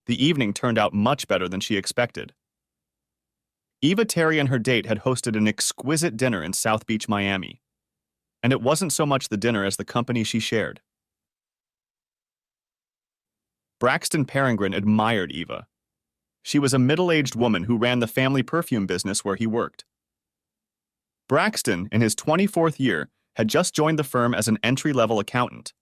The evening turned out much better than she expected. Eva Terry and her date had hosted an exquisite dinner in South Beach, Miami. And it wasn't so much the dinner as the company she shared. Braxton Peregrine admired Eva. She was a middle-aged woman who ran the family perfume business where he worked. Braxton, in his 24th year, had just joined the firm as an entry-level accountant.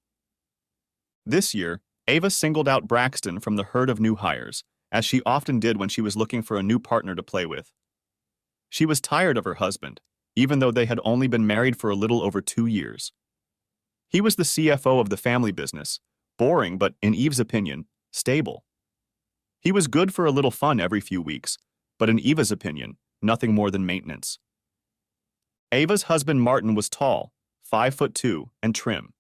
This year, Eva singled out Braxton from the herd of new hires, as she often did when she was looking for a new partner to play with. She was tired of her husband, even though they had only been married for a little over 2 years. He was the CFO of the family business, boring but, in Eve's opinion, stable. He was good for a little fun every few weeks, but in Eva's opinion, nothing more than maintenance. Eva's husband Martin was tall, 5'2", and trim.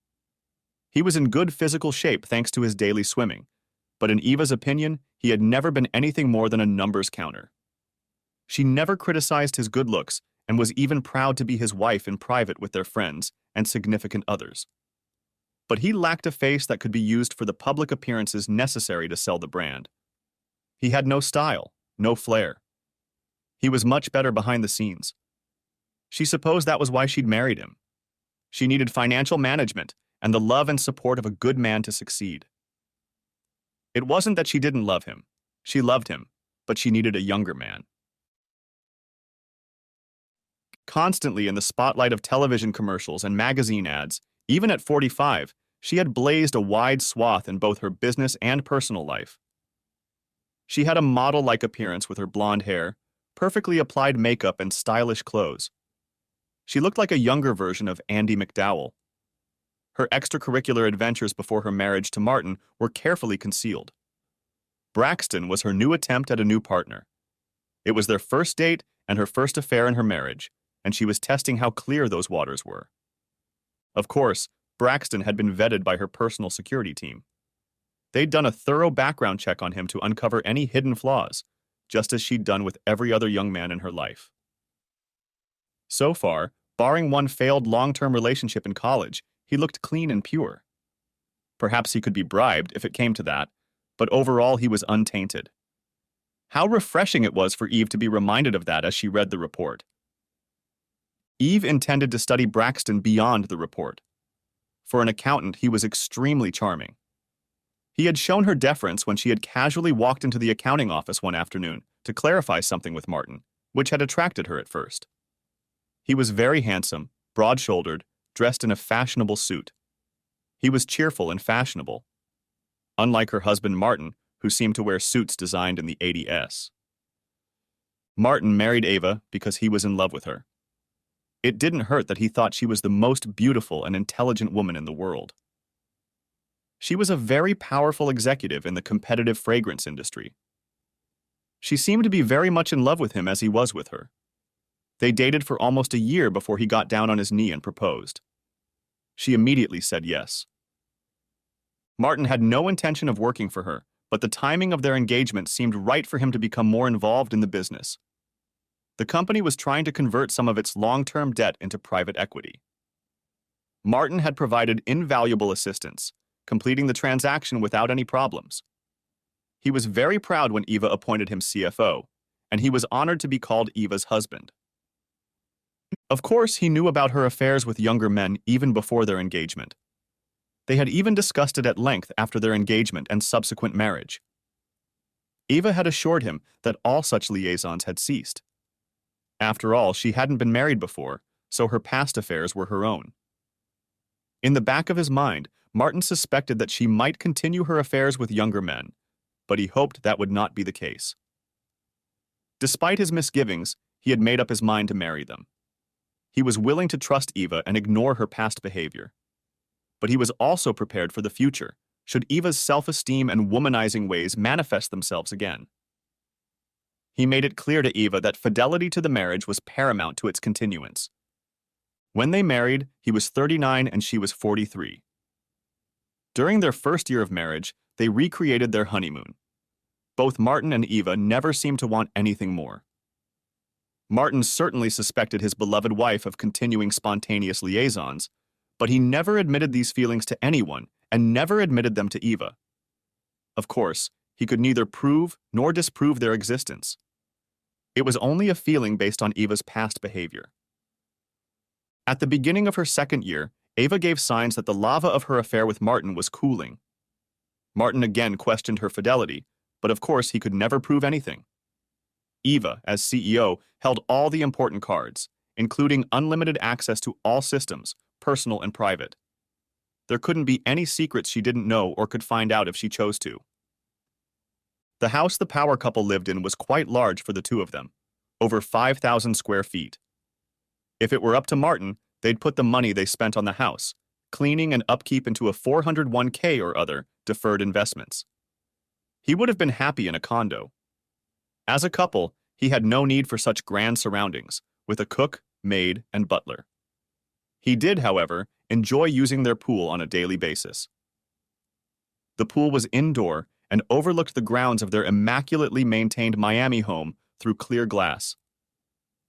He was in good physical shape thanks to his daily swimming, but in Eva's opinion, he had never been anything more than a numbers counter. She never criticized his good looks and was even proud to be his wife in private with their friends and significant others. But he lacked a face that could be used for the public appearances necessary to sell the brand. He had no style, no flair. He was much better behind the scenes. She supposed that was why she'd married him. She needed financial management and the love and support of a good man to succeed. It wasn't that she didn't love him. She loved him, but she needed a younger man. Constantly in the spotlight of television commercials and magazine ads, even at 45, she had blazed a wide swath in both her business and personal life. She had a model-like appearance with her blonde hair, perfectly applied makeup, and stylish clothes. She looked like a younger version of Andie MacDowell. Her extracurricular adventures before her marriage to Martin were carefully concealed. Braxton was her new attempt at a new partner. It was their first date and her first affair in her marriage, and she was testing how clear those waters were. Of course, Braxton had been vetted by her personal security team. They'd done a thorough background check on him to uncover any hidden flaws, just as she'd done with every other young man in her life. So far, barring one failed long-term relationship in college, he looked clean and pure. Perhaps he could be bribed if it came to that, but overall he was untainted. How refreshing it was for Eve to be reminded of that as she read the report. Eve intended to study Braxton beyond the report. For an accountant, he was extremely charming. He had shown her deference when she had casually walked into the accounting office one afternoon to clarify something with Martin, which had attracted her at first. He was very handsome, broad-shouldered, dressed in a fashionable suit. He was cheerful and fashionable, unlike her husband Martin, who seemed to wear suits designed in the 80s. Martin married Eva because he was in love with her. It didn't hurt that he thought she was the most beautiful and intelligent woman in the world. She was a very powerful executive in the competitive fragrance industry. She seemed to be very much in love with him as he was with her. They dated for almost a year before he got down on his knee and proposed. She immediately said yes. Martin had no intention of working for her, but the timing of their engagement seemed right for him to become more involved in the business. The company was trying to convert some of its long-term debt into private equity. Martin had provided invaluable assistance, completing the transaction without any problems. He was very proud when Eva appointed him CFO, and he was honored to be called Eva's husband. Of course, he knew about her affairs with younger men even before their engagement. They had even discussed it at length after their engagement and subsequent marriage. Eva had assured him that all such liaisons had ceased. After all, she hadn't been married before, so her past affairs were her own. In the back of his mind, Martin suspected that she might continue her affairs with younger men, but he hoped that would not be the case. Despite his misgivings, he had made up his mind to marry them. He was willing to trust Eva and ignore her past behavior. But he was also prepared for the future, should Eva's self-esteem and womanizing ways manifest themselves again. He made it clear to Eva that fidelity to the marriage was paramount to its continuance. When they married, he was 39 and she was 43. During their first year of marriage, they recreated their honeymoon. Both Martin and Eva never seemed to want anything more. Martin certainly suspected his beloved wife of continuing spontaneous liaisons, but he never admitted these feelings to anyone and never admitted them to Eva. Of course, he could neither prove nor disprove their existence. It was only a feeling based on Eva's past behavior. At the beginning of her second year, Ava gave signs that the lava of her affair with Martin was cooling. Martin again questioned her fidelity, but of course he could never prove anything. Eva, as CEO, held all the important cards, including unlimited access to all systems, personal and private. There couldn't be any secrets she didn't know or could find out if she chose to. The house the power couple lived in was quite large for the two of them, over 5,000 square feet. If it were up to Martin, they'd put the money they spent on the house, cleaning and upkeep into a 401k or other deferred investments. He would have been happy in a condo. As a couple, he had no need for such grand surroundings, with a cook, maid, and butler. He did, however, enjoy using their pool on a daily basis. The pool was indoor and overlooked the grounds of their immaculately maintained Miami home through clear glass.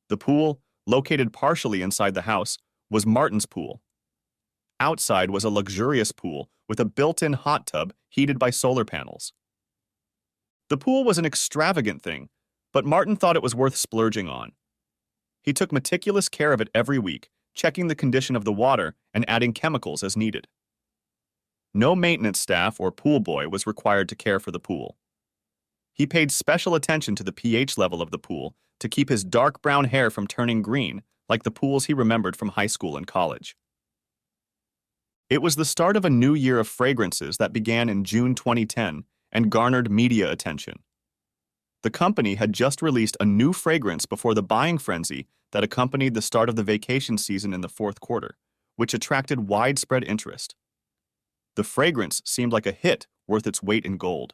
The pool, located partially inside the house, was Martin's pool. Outside was a luxurious pool with a built-in hot tub heated by solar panels. The pool was an extravagant thing, but Martin thought it was worth splurging on. He took meticulous care of it every week, checking the condition of the water and adding chemicals as needed. No maintenance staff or pool boy was required to care for the pool. He paid special attention to the pH level of the pool to keep his dark brown hair from turning green like the pools he remembered from high school and college. It was the start of a new year of fragrances that began in June 2010 and garnered media attention. The company had just released a new fragrance before the buying frenzy that accompanied the start of the vacation season in the fourth quarter, which attracted widespread interest. The fragrance seemed like a hit worth its weight in gold.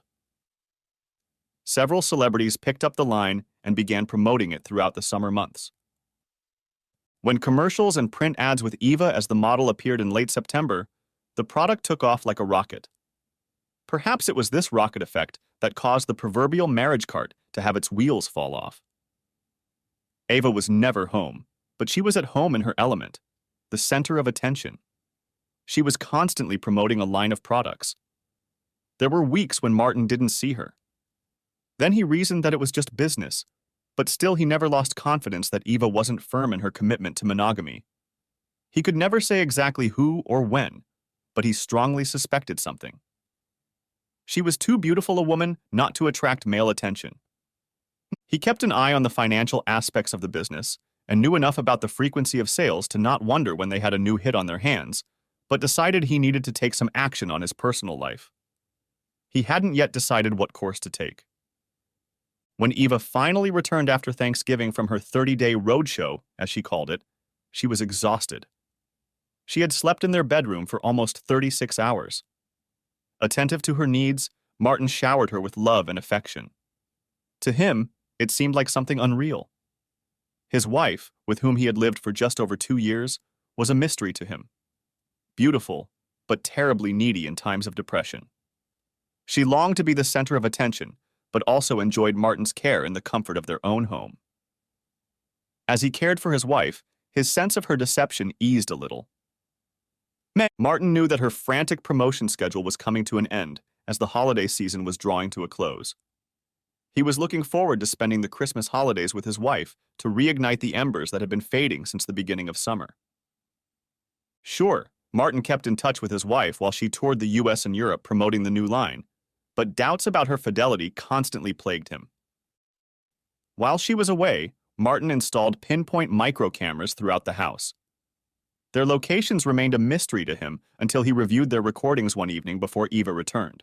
Several celebrities picked up the line and began promoting it throughout the summer months. When commercials and print ads with Eva as the model appeared in late September, the product took off like a rocket. Perhaps it was this rocket effect that caused the proverbial marriage cart to have its wheels fall off. Ava was never home, but she was at home in her element, the center of attention. She was constantly promoting a line of products. There were weeks when Martin didn't see her. Then he reasoned that it was just business, but still he never lost confidence that Eva wasn't firm in her commitment to monogamy. He could never say exactly who or when, but he strongly suspected something. She was too beautiful a woman not to attract male attention. He kept an eye on the financial aspects of the business and knew enough about the frequency of sales to not wonder when they had a new hit on their hands, but decided he needed to take some action on his personal life. He hadn't yet decided what course to take. When Eva finally returned after Thanksgiving from her 30-day roadshow, as she called it, she was exhausted. She had slept in their bedroom for almost 36 hours. Attentive to her needs, Martin showered her with love and affection. To him, it seemed like something unreal. His wife, with whom he had lived for just over 2 years, was a mystery to him. Beautiful, but terribly needy in times of depression. She longed to be the center of attention, but also enjoyed Martin's care in the comfort of their own home. As he cared for his wife, his sense of her deception eased a little. Martin knew that her frantic promotion schedule was coming to an end as the holiday season was drawing to a close. He was looking forward to spending the Christmas holidays with his wife to reignite the embers that had been fading since the beginning of summer. Sure, Martin kept in touch with his wife while she toured the US and Europe promoting the new line, but doubts about her fidelity constantly plagued him. While she was away, Martin installed pinpoint micro cameras throughout the house. Their locations remained a mystery to him until he reviewed their recordings one evening before Eva returned.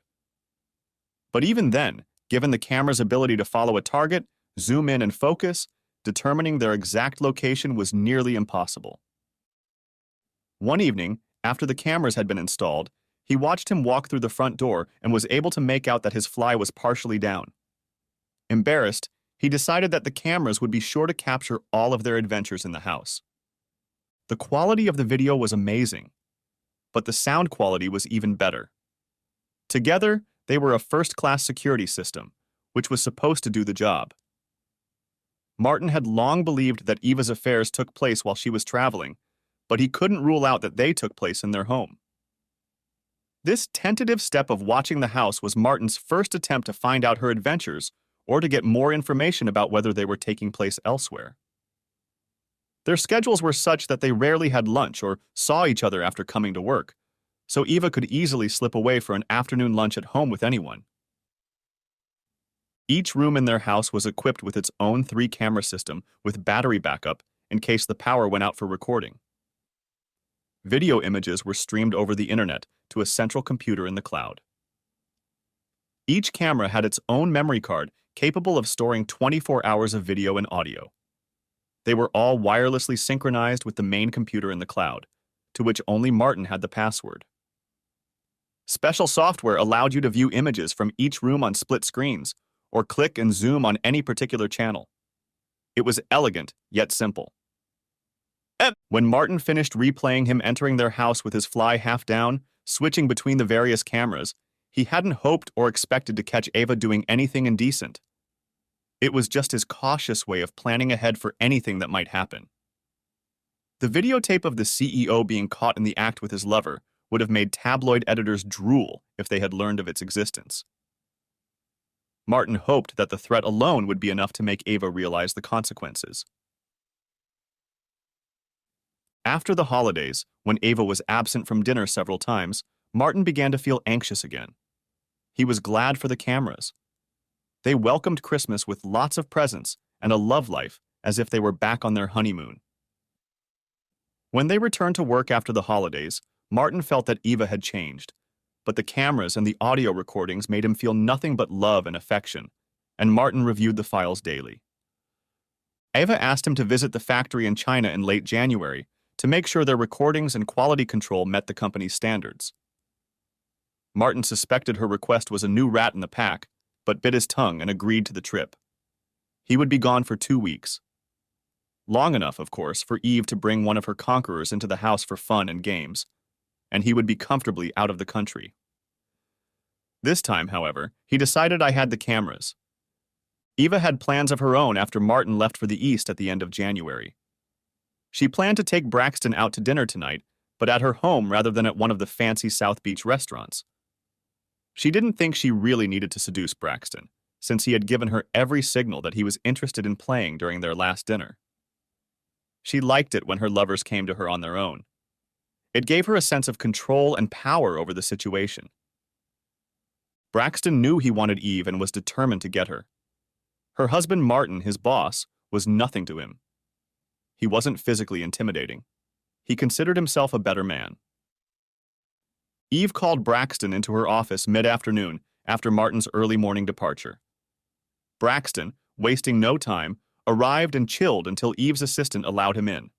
But even then, given the camera's ability to follow a target, zoom in and focus, determining their exact location was nearly impossible. One evening, after the cameras had been installed, he watched him walk through the front door and was able to make out that his fly was partially down. Embarrassed, he decided that the cameras would be sure to capture all of their adventures in the house. The quality of the video was amazing, but the sound quality was even better. Together, they were a first-class security system, which was supposed to do the job. Martin had long believed that Eva's affairs took place while she was traveling, but he couldn't rule out that they took place in their home. This tentative step of watching the house was Martin's first attempt to find out her adventures or to get more information about whether they were taking place elsewhere. Their schedules were such that they rarely had lunch or saw each other after coming to work, so Eva could easily slip away for an afternoon lunch at home with anyone. Each room in their house was equipped with its own 3-camera system with battery backup in case the power went out for recording. Video images were streamed over the internet to a central computer in the cloud. Each camera had its own memory card capable of storing 24 hours of video and audio. They were all wirelessly synchronized with the main computer in the cloud, to which only Martin had the password. Special software allowed you to view images from each room on split screens, or click and zoom on any particular channel. It was elegant, yet simple. When Martin finished replaying him entering their house with his fly half down, switching between the various cameras, he hadn't hoped or expected to catch Eva doing anything indecent. It was just his cautious way of planning ahead for anything that might happen. The videotape of the CEO being caught in the act with his lover would have made tabloid editors drool if they had learned of its existence. Martin hoped that the threat alone would be enough to make Eva realize the consequences. After the holidays, when Eva was absent from dinner several times, Martin began to feel anxious again. He was glad for the cameras. They welcomed Christmas with lots of presents and a love life as if they were back on their honeymoon. When they returned to work after the holidays, Martin felt that Eva had changed, but the cameras and the audio recordings made him feel nothing but love and affection, and Martin reviewed the files daily. Eva asked him to visit the factory in China in late January to make sure their recordings and quality control met the company's standards. Martin suspected her request was a new rat in the pack, but bit his tongue and agreed to the trip. He would be gone for 2 weeks. Long enough, of course, for Eve to bring one of her conquerors into the house for fun and games, and he would be comfortably out of the country. This time, however, he decided I had the cameras. Eva had plans of her own after Martin left for the East at the end of January. She planned to take Braxton out to dinner tonight, but at her home rather than at one of the fancy South Beach restaurants. She didn't think she really needed to seduce Braxton, since he had given her every signal that he was interested in playing during their last dinner. She liked it when her lovers came to her on their own. It gave her a sense of control and power over the situation. Braxton knew he wanted Eve and was determined to get her. Her husband Martin, his boss, was nothing to him. He wasn't physically intimidating. He considered himself a better man. Eve called Braxton into her office mid-afternoon after Martin's early morning departure. Braxton, wasting no time, arrived and chilled until Eve's assistant allowed him in.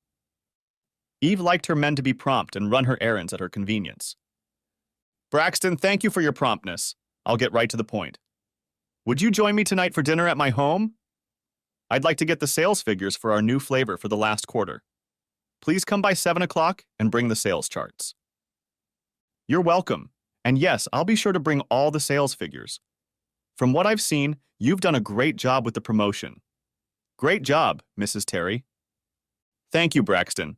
Eve liked her men to be prompt and run her errands at her convenience. "Braxton, thank you for your promptness. I'll get right to the point. Would you join me tonight for dinner at my home? I'd like to get the sales figures for our new flavor for the last quarter. Please come by 7 o'clock and bring the sales charts." "You're welcome. And yes, I'll be sure to bring all the sales figures. From what I've seen, you've done a great job with the promotion." "Great job, Mrs. Terry." "Thank you, Braxton.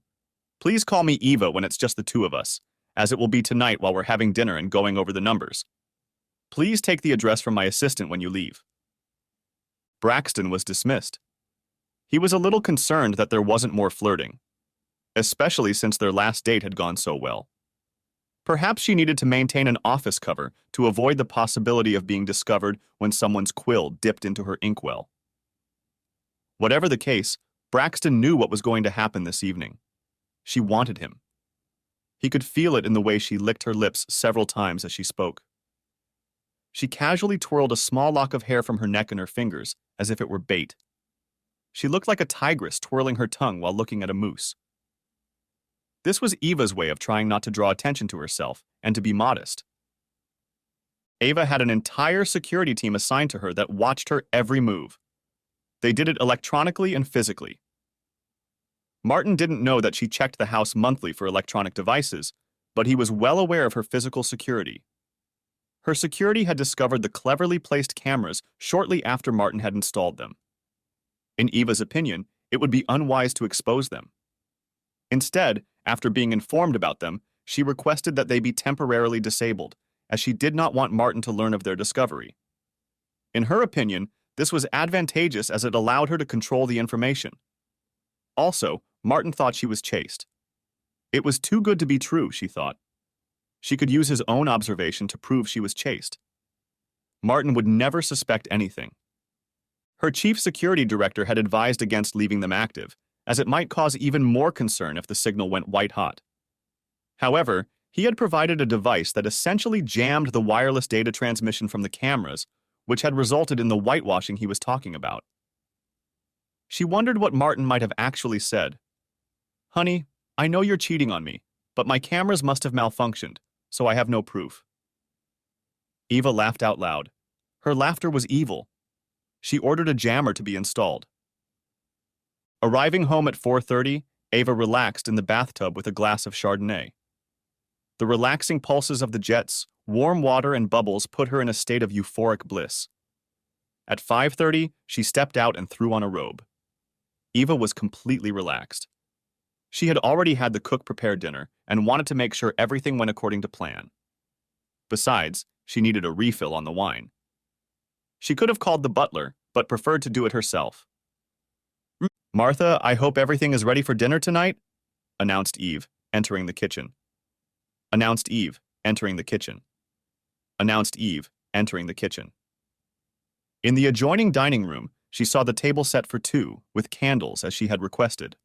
Please call me Eva when it's just the two of us, as it will be tonight while we're having dinner and going over the numbers. Please take the address from my assistant when you leave." Braxton was dismissed. He was a little concerned that there wasn't more flirting, especially since their last date had gone so well. Perhaps she needed to maintain an office cover to avoid the possibility of being discovered when someone's quill dipped into her inkwell. Whatever the case, Braxton knew what was going to happen this evening. She wanted him. He could feel it in the way she licked her lips several times as she spoke. She casually twirled a small lock of hair from her neck in her fingers, as if it were bait. She looked like a tigress twirling her tongue while looking at a moose. This was Eva's way of trying not to draw attention to herself and to be modest. Eva had an entire security team assigned to her that watched her every move. They did it electronically and physically. Martin didn't know that she checked the house monthly for electronic devices, but he was well aware of her physical security. Her security had discovered the cleverly placed cameras shortly after Martin had installed them. In Eva's opinion, it would be unwise to expose them. Instead, after being informed about them, She requested that they be temporarily disabled, as she did not want Martin to learn of their discovery. In her opinion, this was advantageous as it allowed her to control the information. Also, Martin thought she was chaste. It was too good to be true, she thought. She could use his own observation to prove she was chaste. Martin would never suspect anything. Her chief security director had advised against leaving them active, as it might cause even more concern if the signal went white-hot. However, he had provided a device that essentially jammed the wireless data transmission from the cameras, which had resulted in the whitewashing he was talking about. She wondered what Martin might have actually said. "Honey, I know you're cheating on me, but my cameras must have malfunctioned, so I have no proof." Eva laughed out loud. Her laughter was evil. She ordered a jammer to be installed. Arriving home at 4:30, Eva relaxed in the bathtub with a glass of Chardonnay. The relaxing pulses of the jets, warm water and bubbles put her in a state of euphoric bliss. At 5:30, she stepped out and threw on a robe. Eva was completely relaxed. She had already had the cook prepare dinner and wanted to make sure everything went according to plan. Besides, she needed a refill on the wine. She could have called the butler, but preferred to do it herself. "Martha, I hope everything is ready for dinner tonight," announced Eve, entering the kitchen. Announced Eve, entering the kitchen. Announced Eve, entering the kitchen. In the adjoining dining room, she saw the table set for two, with candles as she had requested.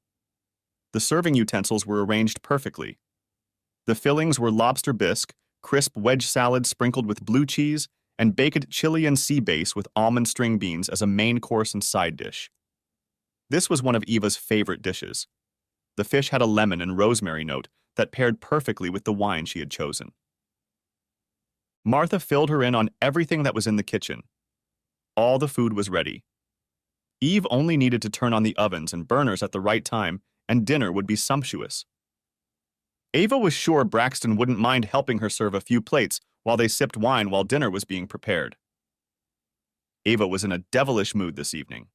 The serving utensils were arranged perfectly. The fillings were lobster bisque, crisp wedge salad sprinkled with blue cheese, and baked Chilean sea bass with almond string beans as a main course and side dish. This was one of Eva's favorite dishes. The fish had a lemon and rosemary note that paired perfectly with the wine she had chosen. Martha filled her in on everything that was in the kitchen. All the food was ready. Eve only needed to turn on the ovens and burners at the right time, and dinner would be sumptuous. Eva was sure Braxton wouldn't mind helping her serve a few plates while they sipped wine while dinner was being prepared. Eva was in a devilish mood this evening.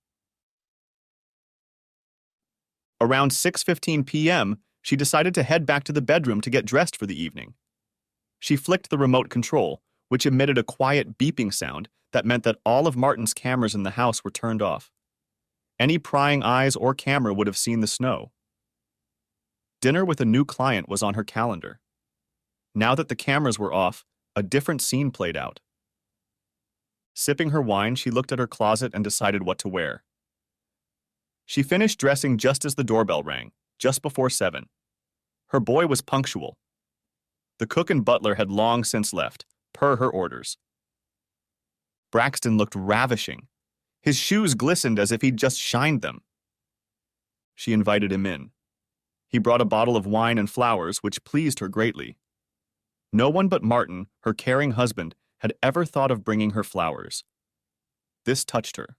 Around 6:15 p.m., she decided to head back to the bedroom to get dressed for the evening. She flicked the remote control, which emitted a quiet beeping sound that meant that all of Martin's cameras in the house were turned off. Any prying eyes or camera would have seen the snow. Dinner with a new client was on her calendar. Now that the cameras were off, a different scene played out. Sipping her wine, she looked at her closet and decided what to wear. She finished dressing just as the doorbell rang, just before 7. Her boy was punctual. The cook and butler had long since left, per her orders. Braxton looked ravishing. His shoes glistened as if he'd just shined them. She invited him in. He brought a bottle of wine and flowers, which pleased her greatly. No one but Martin, her caring husband, had ever thought of bringing her flowers. This touched her.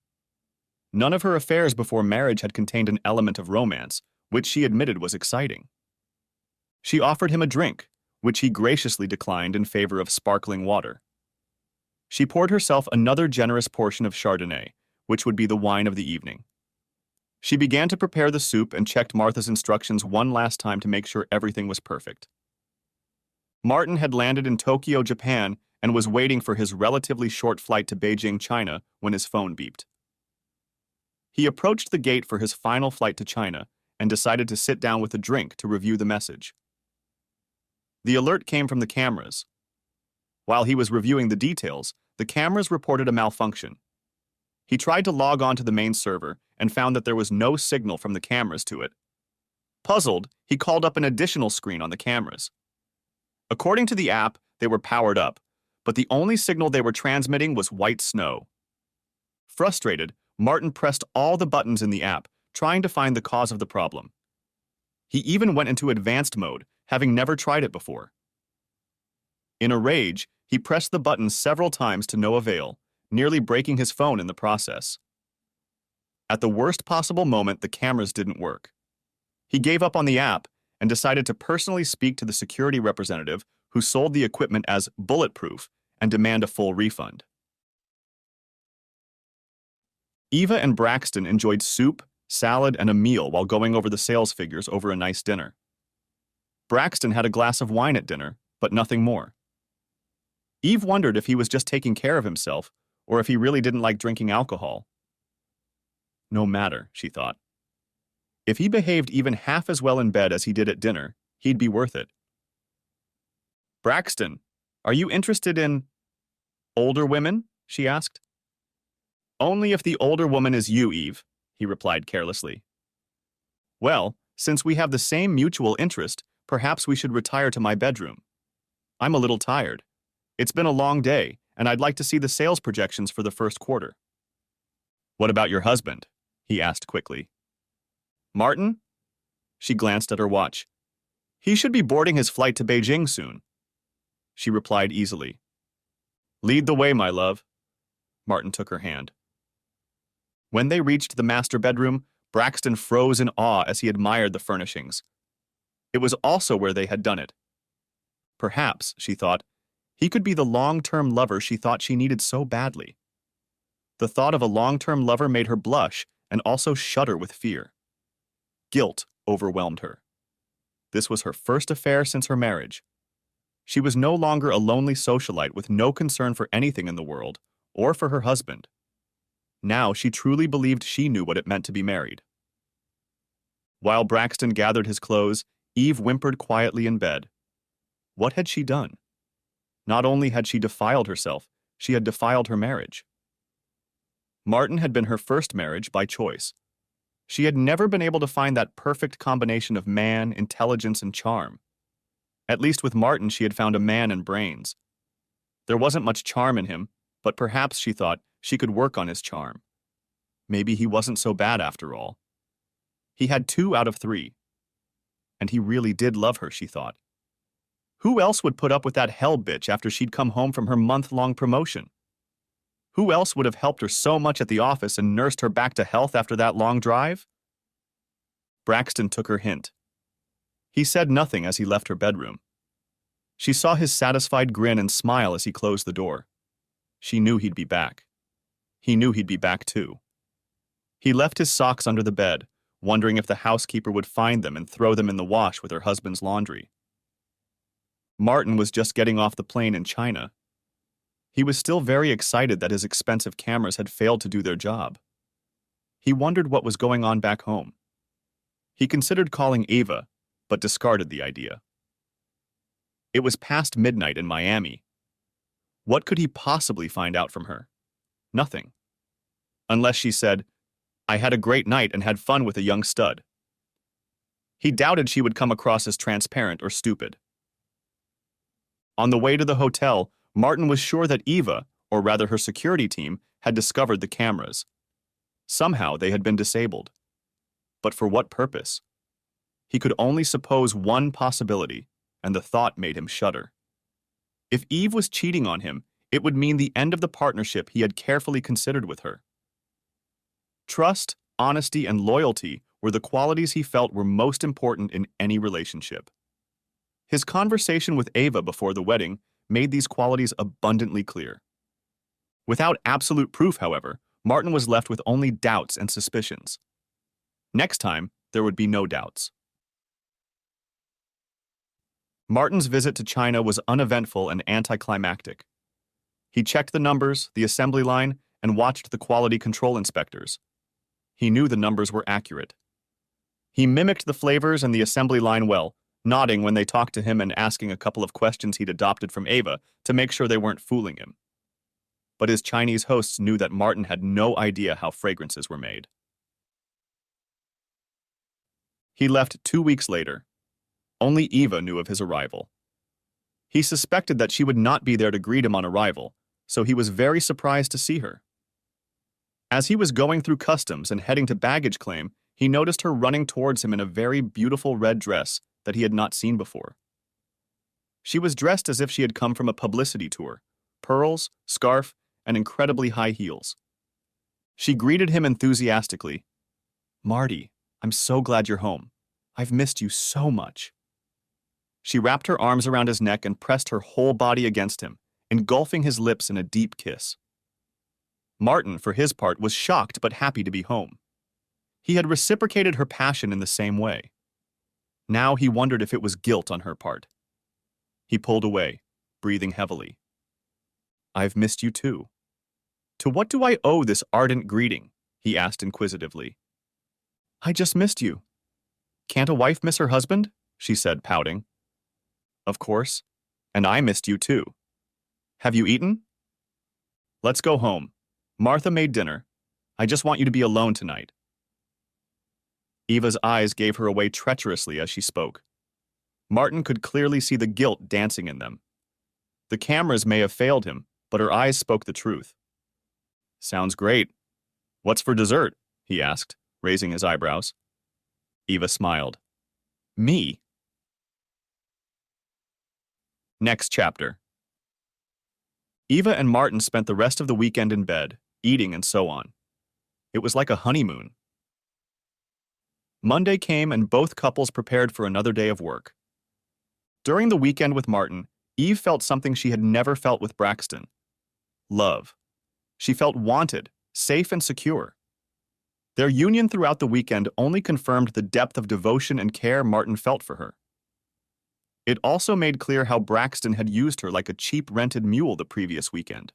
None of her affairs before marriage had contained an element of romance, which she admitted was exciting. She offered him a drink, which he graciously declined in favor of sparkling water. She poured herself another generous portion of Chardonnay, which would be the wine of the evening. She began to prepare the soup and checked Martha's instructions one last time to make sure everything was perfect. Martin had landed in Tokyo, Japan, and was waiting for his relatively short flight to Beijing, China, when his phone beeped. He approached the gate for his final flight to China and decided to sit down with a drink to review the message. The alert came from the cameras. While he was reviewing the details, the cameras reported a malfunction. He tried to log on to the main server and found that there was no signal from the cameras to it. Puzzled, he called up an additional screen on the cameras. According to the app, they were powered up, but the only signal they were transmitting was white snow. Frustrated, Martin pressed all the buttons in the app, trying to find the cause of the problem. He even went into advanced mode, having never tried it before. In a rage, he pressed the buttons several times to no avail, nearly breaking his phone in the process. At the worst possible moment, the cameras didn't work. He gave up on the app and decided to personally speak to the security representative who sold the equipment as bulletproof and demand a full refund. Eva and Braxton enjoyed soup, salad, and a meal while going over the sales figures over a nice dinner. Braxton had a glass of wine at dinner, but nothing more. Eve wondered if he was just taking care of himself, or if he really didn't like drinking alcohol. No matter, she thought. If he behaved even half as well in bed as he did at dinner, he'd be worth it. Braxton, are you interested in older women? She asked. Only if the older woman is you, Eve, he replied carelessly. Well, since we have the same mutual interest, perhaps we should retire to my bedroom. I'm a little tired. It's been a long day, and I'd like to see the sales projections for the first quarter. What about your husband? He asked quickly. Martin? She glanced at her watch. He should be boarding his flight to Beijing soon. She replied easily. Lead the way, my love. Martin took her hand. When they reached the master bedroom, Braxton froze in awe as he admired the furnishings. It was also where they had done it. Perhaps, she thought, he could be the long-term lover she thought she needed so badly. The thought of a long-term lover made her blush and also shudder with fear. Guilt overwhelmed her. This was her first affair since her marriage. She was no longer a lonely socialite with no concern for anything in the world, or for her husband. Now she truly believed she knew what it meant to be married. While Braxton gathered his clothes, Eve whimpered quietly in bed. What had she done? Not only had she defiled herself, she had defiled her marriage. Martin had been her first marriage by choice. She had never been able to find that perfect combination of man, intelligence, and charm. At least with Martin, she had found a man and brains. There wasn't much charm in him, but perhaps, she thought, she could work on his charm. Maybe he wasn't so bad after all. He had 2 out of 3. And he really did love her, she thought. Who else would put up with that hell bitch after she'd come home from her month-long promotion? Who else would have helped her so much at the office and nursed her back to health after that long drive? Braxton took her hint. He said nothing as he left her bedroom. She saw his satisfied grin and smile as he closed the door. She knew he'd be back. He knew he'd be back too. He left his socks under the bed, wondering if the housekeeper would find them and throw them in the wash with her husband's laundry. Martin was just getting off the plane in China. He was still very excited that his expensive cameras had failed to do their job. He wondered what was going on back home. He considered calling Ava, but discarded the idea. It was past midnight in Miami. What could he possibly find out from her? Nothing. Unless she said, I had a great night and had fun with a young stud. He doubted she would come across as transparent or stupid. On the way to the hotel, Martin was sure that Eva, or rather her security team, had discovered the cameras. Somehow they had been disabled. But for what purpose? He could only suppose one possibility, and the thought made him shudder. If Eve was cheating on him, it would mean the end of the partnership he had carefully considered with her. Trust, honesty, and loyalty were the qualities he felt were most important in any relationship. His conversation with Ava before the wedding made these qualities abundantly clear. Without absolute proof, however, Martin was left with only doubts and suspicions. Next time, there would be no doubts. Martin's visit to China was uneventful and anticlimactic. He checked the numbers, the assembly line, and watched the quality control inspectors. He knew the numbers were accurate. He mimicked the flavors and the assembly line well, nodding when they talked to him and asking a couple of questions he'd adopted from Ava to make sure they weren't fooling him. But his Chinese hosts knew that Martin had no idea how fragrances were made. He left 2 weeks later. Only Eva knew of his arrival. He suspected that she would not be there to greet him on arrival, so he was very surprised to see her. As he was going through customs and heading to baggage claim, he noticed her running towards him in a very beautiful red dress that he had not seen before. She was dressed as if she had come from a publicity tour, pearls, scarf, and incredibly high heels. She greeted him enthusiastically. "Marty, I'm so glad you're home. I've missed you so much." She wrapped her arms around his neck and pressed her whole body against him, engulfing his lips in a deep kiss. Martin, for his part, was shocked but happy to be home. He had reciprocated her passion in the same way. Now he wondered if it was guilt on her part. He pulled away, breathing heavily. I've missed you too. To what do I owe this ardent greeting? He asked inquisitively. I just missed you. Can't a wife miss her husband? She said, pouting. Of course. And I missed you too. Have you eaten? Let's go home. Martha made dinner. I just want you to be alone tonight. Eva's eyes gave her away treacherously as she spoke. Martin could clearly see the guilt dancing in them. The cameras may have failed him, but her eyes spoke the truth. Sounds great. What's for dessert? He asked, raising his eyebrows. Eva smiled. Me? Next chapter. Eva and Martin spent the rest of the weekend in bed, eating and so on. It was like a honeymoon. Monday came and both couples prepared for another day of work. During the weekend with Martin, Eve felt something she had never felt with Braxton. Love. She felt wanted, safe and secure. Their union throughout the weekend only confirmed the depth of devotion and care Martin felt for her. It also made clear how Braxton had used her like a cheap rented mule the previous weekend.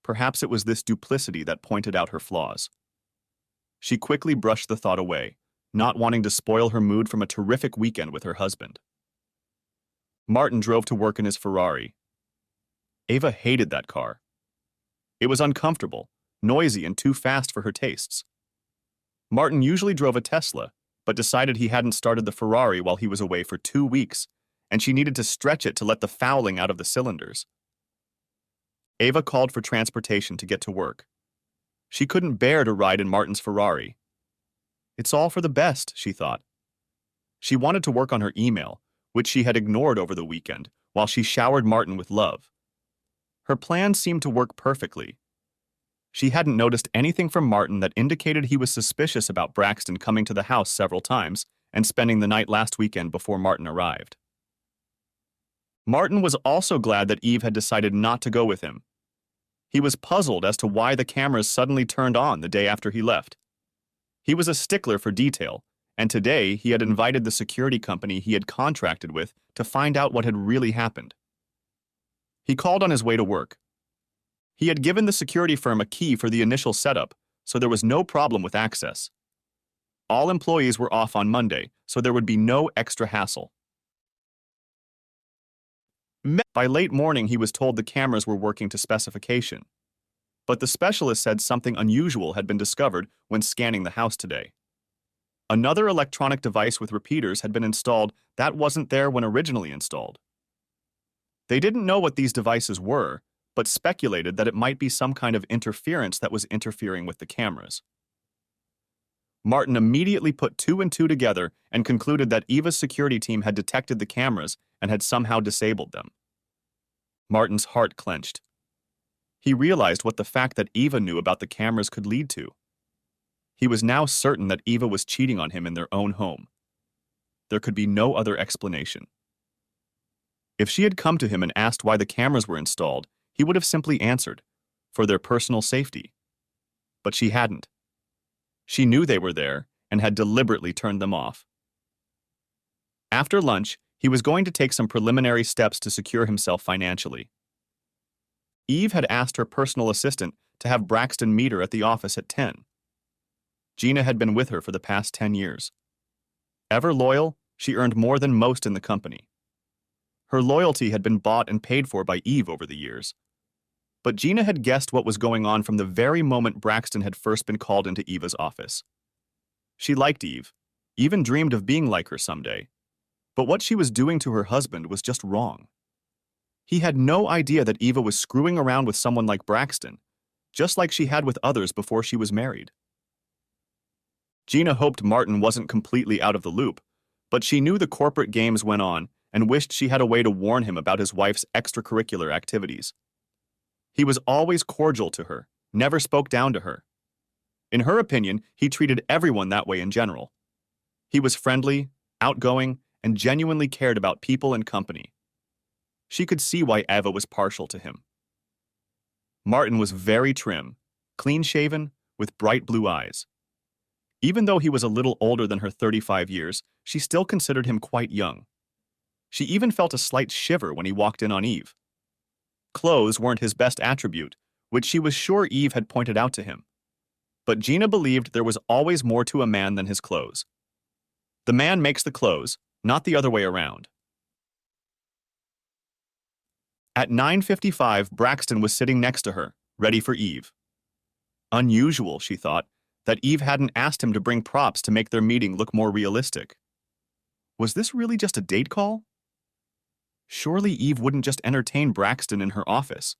Perhaps it was this duplicity that pointed out her flaws. She quickly brushed the thought away, not wanting to spoil her mood from a terrific weekend with her husband. Martin drove to work in his Ferrari. Eva hated that car. It was uncomfortable, noisy, and too fast for her tastes. Martin usually drove a Tesla, but decided he hadn't started the Ferrari while he was away for 2 weeks, and she needed to stretch it to let the fouling out of the cylinders. Eva called for transportation to get to work. She couldn't bear to ride in Martin's Ferrari. It's all for the best, she thought. She wanted to work on her email, which she had ignored over the weekend, while she showered Martin with love. Her plan seemed to work perfectly. She hadn't noticed anything from Martin that indicated he was suspicious about Braxton coming to the house several times and spending the night last weekend before Martin arrived. Martin was also glad that Eve had decided not to go with him. He was puzzled as to why the cameras suddenly turned on the day after he left. He was a stickler for detail, and today he had invited the security company he had contracted with to find out what had really happened. He called on his way to work. He had given the security firm a key for the initial setup, so there was no problem with access. All employees were off on Monday, so there would be no extra hassle. By late morning, he was told the cameras were working to specification. But the specialist said something unusual had been discovered when scanning the house today. Another electronic device with repeaters had been installed that wasn't there when originally installed. They didn't know what these devices were, but speculated that it might be some kind of interference that was interfering with the cameras. Martin immediately put 2 and 2 together and concluded that Eva's security team had detected the cameras and had somehow disabled them. Martin's heart clenched. He realized what the fact that Eva knew about the cameras could lead to. He was now certain that Eva was cheating on him in their own home. There could be no other explanation. If she had come to him and asked why the cameras were installed, he would have simply answered, for their personal safety. But she hadn't. She knew they were there and had deliberately turned them off. After lunch, he was going to take some preliminary steps to secure himself financially. Eve had asked her personal assistant to have Braxton meet her at the office at 10. Gina had been with her for the past 10 years. Ever loyal, she earned more than most in the company. Her loyalty had been bought and paid for by Eve over the years. But Gina had guessed what was going on from the very moment Braxton had first been called into Eva's office. She liked Eve, even dreamed of being like her someday. But what she was doing to her husband was just wrong. He had no idea that Eva was screwing around with someone like Braxton, just like she had with others before she was married. Gina hoped Martin wasn't completely out of the loop, but she knew the corporate games went on and wished she had a way to warn him about his wife's extracurricular activities. He was always cordial to her, never spoke down to her. In her opinion, he treated everyone that way in general. He was friendly, outgoing, and genuinely cared about people and company. She could see why Eva was partial to him. Martin was very trim, clean-shaven, with bright blue eyes. Even though he was a little older than her 35 years, she still considered him quite young. She even felt a slight shiver when he walked in on Eve. Clothes weren't his best attribute, which she was sure Eve had pointed out to him. But Gina believed there was always more to a man than his clothes. The man makes the clothes, not the other way around. At 9:55, Braxton was sitting next to her, ready for Eve. Unusual, she thought, that Eve hadn't asked him to bring props to make their meeting look more realistic. Was this really just a date call? Surely Eve wouldn't just entertain Braxton in her office.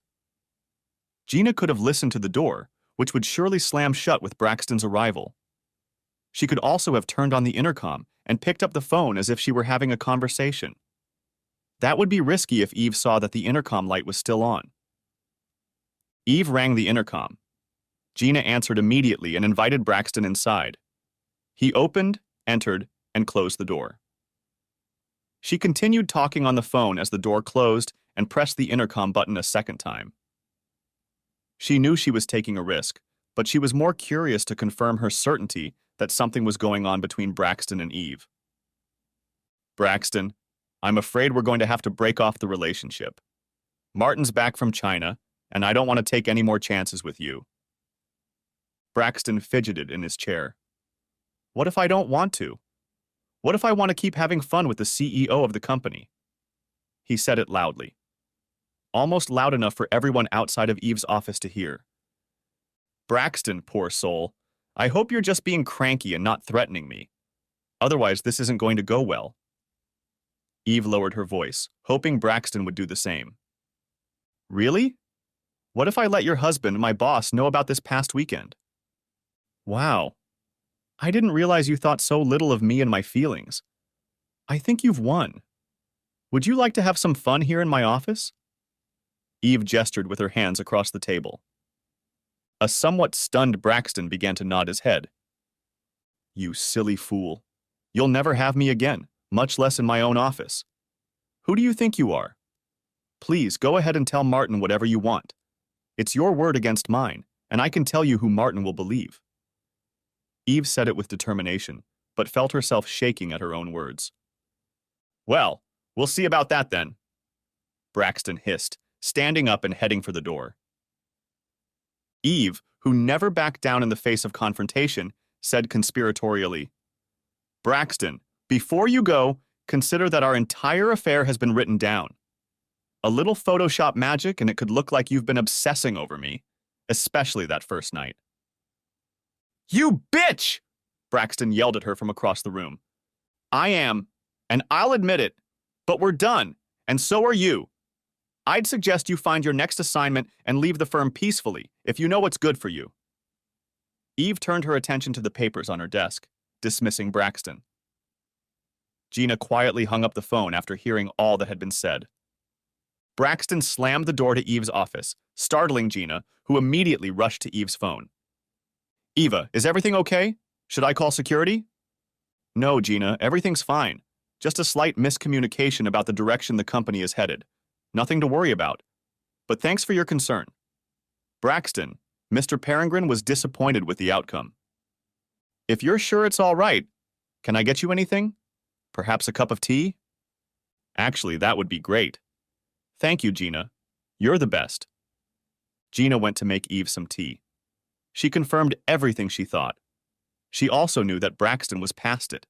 Gina could have listened to the door, which would surely slam shut with Braxton's arrival. She could also have turned on the intercom and picked up the phone as if she were having a conversation. That would be risky if Eve saw that the intercom light was still on. Eve rang the intercom. Gina answered immediately and invited Braxton inside. He opened, entered, and closed the door. She continued talking on the phone as the door closed and pressed the intercom button a second time. She knew she was taking a risk, but she was more curious to confirm her certainty that something was going on between Braxton and Eve. Braxton, I'm afraid we're going to have to break off the relationship. Martin's back from China, and I don't want to take any more chances with you. Braxton fidgeted in his chair. What if I don't want to? What if I want to keep having fun with the CEO of the company? He said it loudly. Almost loud enough for everyone outside of Eve's office to hear. Braxton, poor soul, I hope you're just being cranky and not threatening me. Otherwise, this isn't going to go well. Eve lowered her voice, hoping Braxton would do the same. Really? What if I let your husband, my boss, know about this past weekend? Wow. I didn't realize you thought so little of me and my feelings. I think you've won. Would you like to have some fun here in my office? Eve gestured with her hands across the table. A somewhat stunned Braxton began to nod his head. You silly fool. You'll never have me again, much less in my own office. Who do you think you are? Please go ahead and tell Martin whatever you want. It's your word against mine, and I can tell you who Martin will believe. Eve said it with determination, but felt herself shaking at her own words. Well, we'll see about that then, Braxton hissed, standing up and heading for the door. Eve, who never backed down in the face of confrontation, said conspiratorially, Braxton, before you go, consider that our entire affair has been written down. A little Photoshop magic and it could look like you've been obsessing over me, especially that first night. You bitch! Braxton yelled at her from across the room. I am, and I'll admit it, but we're done, and so are you. I'd suggest you find your next assignment and leave the firm peacefully if you know what's good for you. Eve turned her attention to the papers on her desk, dismissing Braxton. Gina quietly hung up the phone after hearing all that had been said. Braxton slammed the door to Eve's office, startling Gina, who immediately rushed to Eve's phone. Eva, is everything okay? Should I call security? No, Gina, everything's fine. Just a slight miscommunication about the direction the company is headed. Nothing to worry about. But thanks for your concern. Braxton, Mr. Peregrine was disappointed with the outcome. If you're sure it's all right, can I get you anything? Perhaps a cup of tea? Actually, that would be great. Thank you, Gina. You're the best. Gina went to make Eve some tea. She confirmed everything she thought. She also knew that Braxton was past it.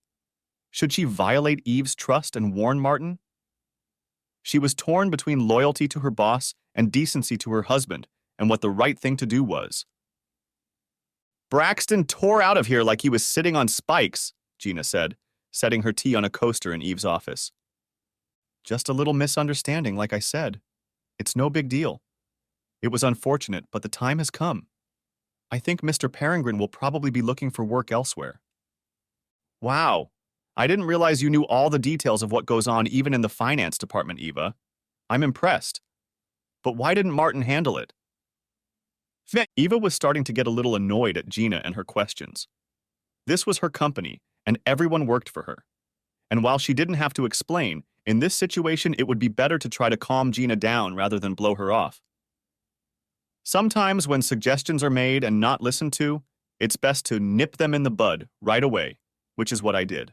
Should she violate Eve's trust and warn Martin? She was torn between loyalty to her boss and decency to her husband, and what the right thing to do was. Braxton tore out of here like he was sitting on spikes, Gina said, setting her tea on a coaster in Eve's office. Just a little misunderstanding, like I said. It's no big deal. It was unfortunate, but the time has come. I think Mr. Peregrine will probably be looking for work elsewhere. Wow. I didn't realize you knew all the details of what goes on even in the finance department, Eva. I'm impressed. But why didn't Martin handle it? Eva was starting to get a little annoyed at Gina and her questions. This was her company, and everyone worked for her. And while she didn't have to explain, in this situation it would be better to try to calm Gina down rather than blow her off. Sometimes when suggestions are made and not listened to, it's best to nip them in the bud right away, which is what I did.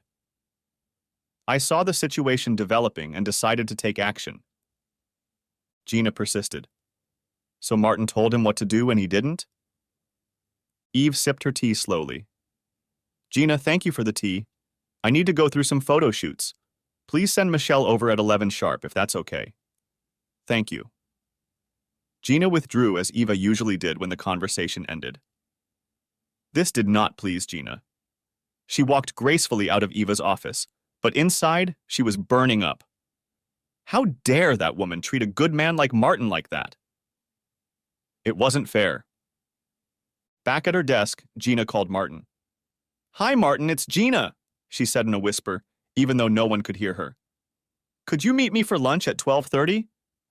I saw the situation developing and decided to take action. Gina persisted. So Martin told him what to do and he didn't? Eve sipped her tea slowly. Gina, thank you for the tea. I need to go through some photo shoots. Please send Michelle over at 11 sharp if that's okay. Thank you. Gina withdrew as Eva usually did when the conversation ended. This did not please Gina. She walked gracefully out of Eva's office, but inside she was burning up. How dare that woman treat a good man like Martin like that? It wasn't fair. Back at her desk, Gina called Martin. Hi, Martin, it's Gina, she said in a whisper, even though no one could hear her. Could you meet me for lunch at 12:30?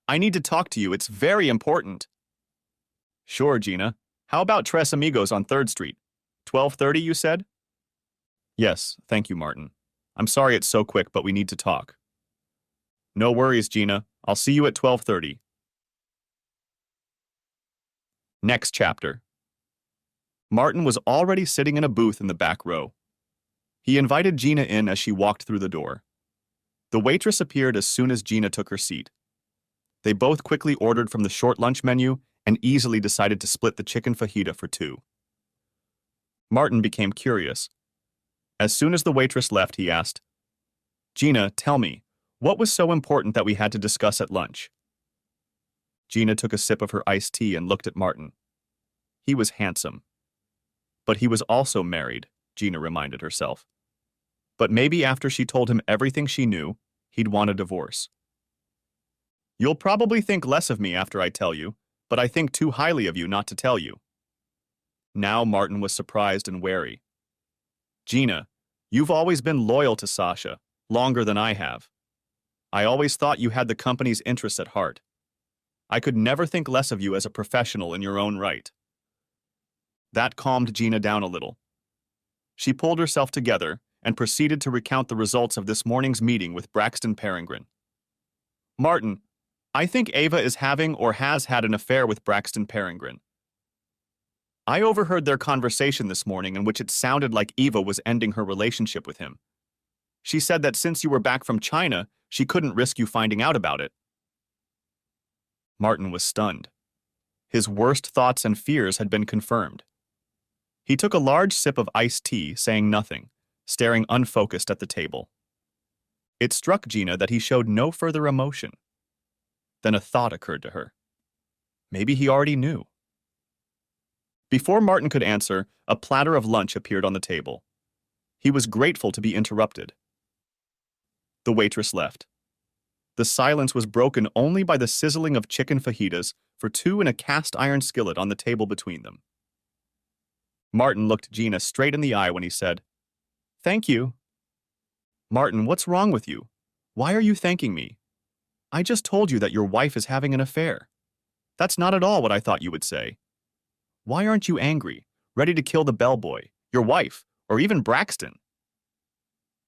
I need to talk to you, it's very important. Sure, Gina. How about Tres Amigos on 3rd Street? 12:30, you said? Yes, thank you, Martin. I'm sorry it's so quick, but we need to talk. No worries, Gina. I'll see you at 12:30. Next chapter. Martin was already sitting in a booth in the back row. He invited Gina in as she walked through the door. The waitress appeared as soon as Gina took her seat. They both quickly ordered from the short lunch menu and easily decided to split the chicken fajita for 2. Martin became curious. As soon as the waitress left, he asked, Gina, tell me, what was so important that we had to discuss at lunch? Gina took a sip of her iced tea and looked at Martin. He was handsome. But he was also married, Gina reminded herself. But maybe after she told him everything she knew, he'd want a divorce. You'll probably think less of me after I tell you, but I think too highly of you not to tell you. Now Martin was surprised and wary. Gina, you've always been loyal to Sasha, longer than I have. I always thought you had the company's interests at heart. I could never think less of you as a professional in your own right. That calmed Gina down a little. She pulled herself together and proceeded to recount the results of this morning's meeting with Braxton Peregrine. Martin, I think Ava is having or has had an affair with Braxton Peregrine. I overheard their conversation this morning in which it sounded like Eva was ending her relationship with him. She said that since you were back from China, she couldn't risk you finding out about it. Martin was stunned. His worst thoughts and fears had been confirmed. He took a large sip of iced tea, saying nothing, staring unfocused at the table. It struck Gina that he showed no further emotion. Then a thought occurred to her. Maybe he already knew. Before Martin could answer, a platter of lunch appeared on the table. He was grateful to be interrupted. The waitress left. The silence was broken only by the sizzling of chicken fajitas for 2 in a cast iron skillet on the table between them. Martin looked Gina straight in the eye when he said, Thank you. Martin, what's wrong with you? Why are you thanking me? I just told you that your wife is having an affair. That's not at all what I thought you would say. Why aren't you angry, ready to kill the bellboy, your wife, or even Braxton?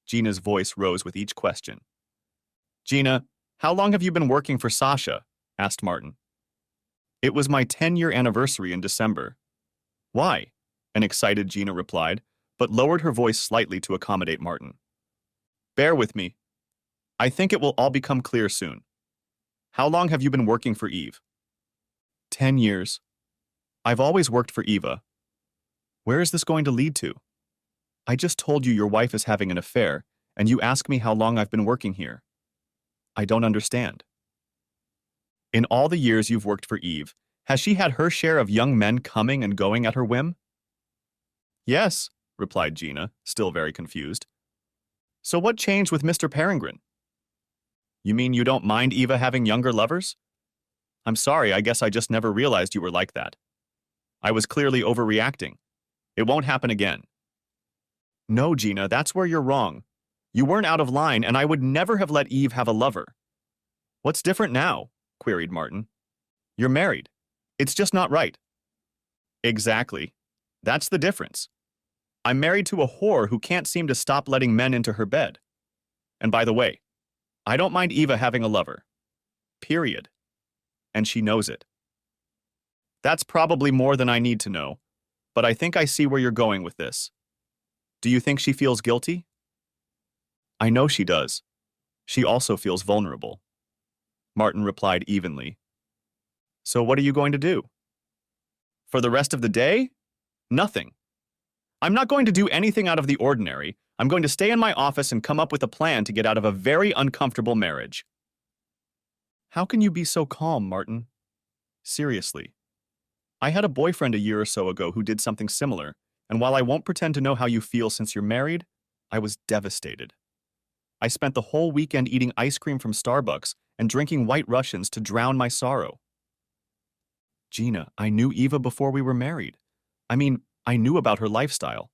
Gina's voice rose with each question. Gina, how long have you been working for Sasha? Asked Martin. It was my 10-year anniversary in December. Why? An excited Gina replied, but lowered her voice slightly to accommodate Martin. Bear with me. I think it will all become clear soon. How long have you been working for Eve? 10 years. I've always worked for Eva. Where is this going to lead to? I just told you your wife is having an affair, and you ask me how long I've been working here. I don't understand. In all the years you've worked for Eve, has she had her share of young men coming and going at her whim? Yes, replied Gina, still very confused. So what changed with Mr. Peregrine? You mean you don't mind Eva having younger lovers? I'm sorry, I guess I just never realized you were like that. I was clearly overreacting. It won't happen again. No, Gina, that's where you're wrong. You weren't out of line, and I would never have let Eve have a lover. What's different now? Queried Martin. You're married. It's just not right. Exactly. That's the difference. I'm married to a whore who can't seem to stop letting men into her bed. And by the way, I don't mind Eva having a lover. Period. And she knows it. That's probably more than I need to know, but I think I see where you're going with this. Do you think she feels guilty? I know she does. She also feels vulnerable. Martin replied evenly. So what are you going to do? For the rest of the day? Nothing. I'm not going to do anything out of the ordinary. I'm going to stay in my office and come up with a plan to get out of a very uncomfortable marriage. How can you be so calm, Martin? Seriously. I had a boyfriend a year or so ago who did something similar, and while I won't pretend to know how you feel since you're married, I was devastated. I spent the whole weekend eating ice cream from Starbucks and drinking White Russians to drown my sorrow. Gina, I knew Eva before we were married. I knew about her lifestyle.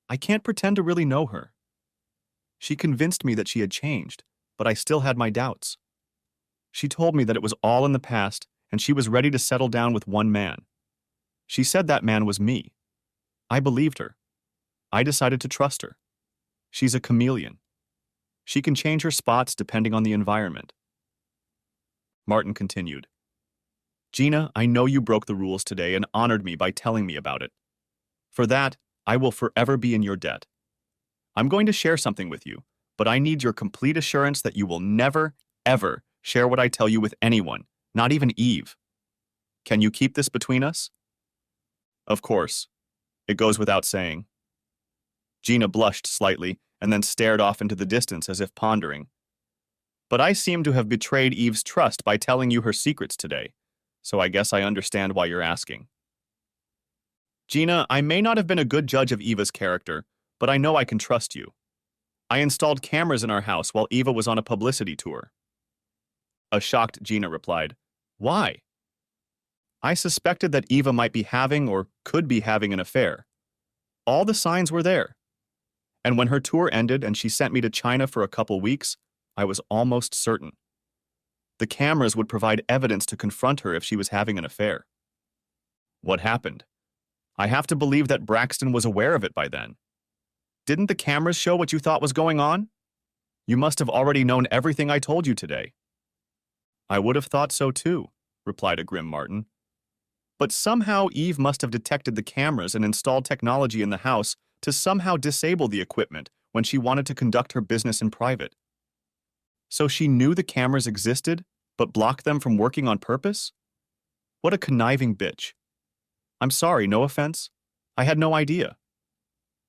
I can't pretend to really know her. She convinced me that she had changed, but I still had my doubts. She told me that it was all in the past and she was ready to settle down with one man. She said that man was me. I believed her. I decided to trust her. She's a chameleon. She can change her spots depending on the environment. Martin continued. Gina, I know you broke the rules today and honored me by telling me about it. For that, I will forever be in your debt. I'm going to share something with you, but I need your complete assurance that you will never, ever share what I tell you with anyone, not even Eve. Can you keep this between us? Of course. It goes without saying. Gina blushed slightly and then stared off into the distance as if pondering. But I seem to have betrayed Eve's trust by telling you her secrets today, so I guess I understand why you're asking. Gina, I may not have been a good judge of Eva's character, but I know I can trust you. I installed cameras in our house while Eva was on a publicity tour. A shocked Gina replied, Why? I suspected that Eva might be having or could be having an affair. All the signs were there. And when her tour ended and she sent me to China for a couple weeks, I was almost certain. The cameras would provide evidence to confront her if she was having an affair. What happened? I have to believe that Braxton was aware of it by then. Didn't the cameras show what you thought was going on? You must have already known everything I told you today. I would have thought so too, replied a grim Martin. But somehow Eve must have detected the cameras and installed technology in the house to somehow disable the equipment when she wanted to conduct her business in private. So she knew the cameras existed, but blocked them from working on purpose? What a conniving bitch. I'm sorry, no offense. I had no idea.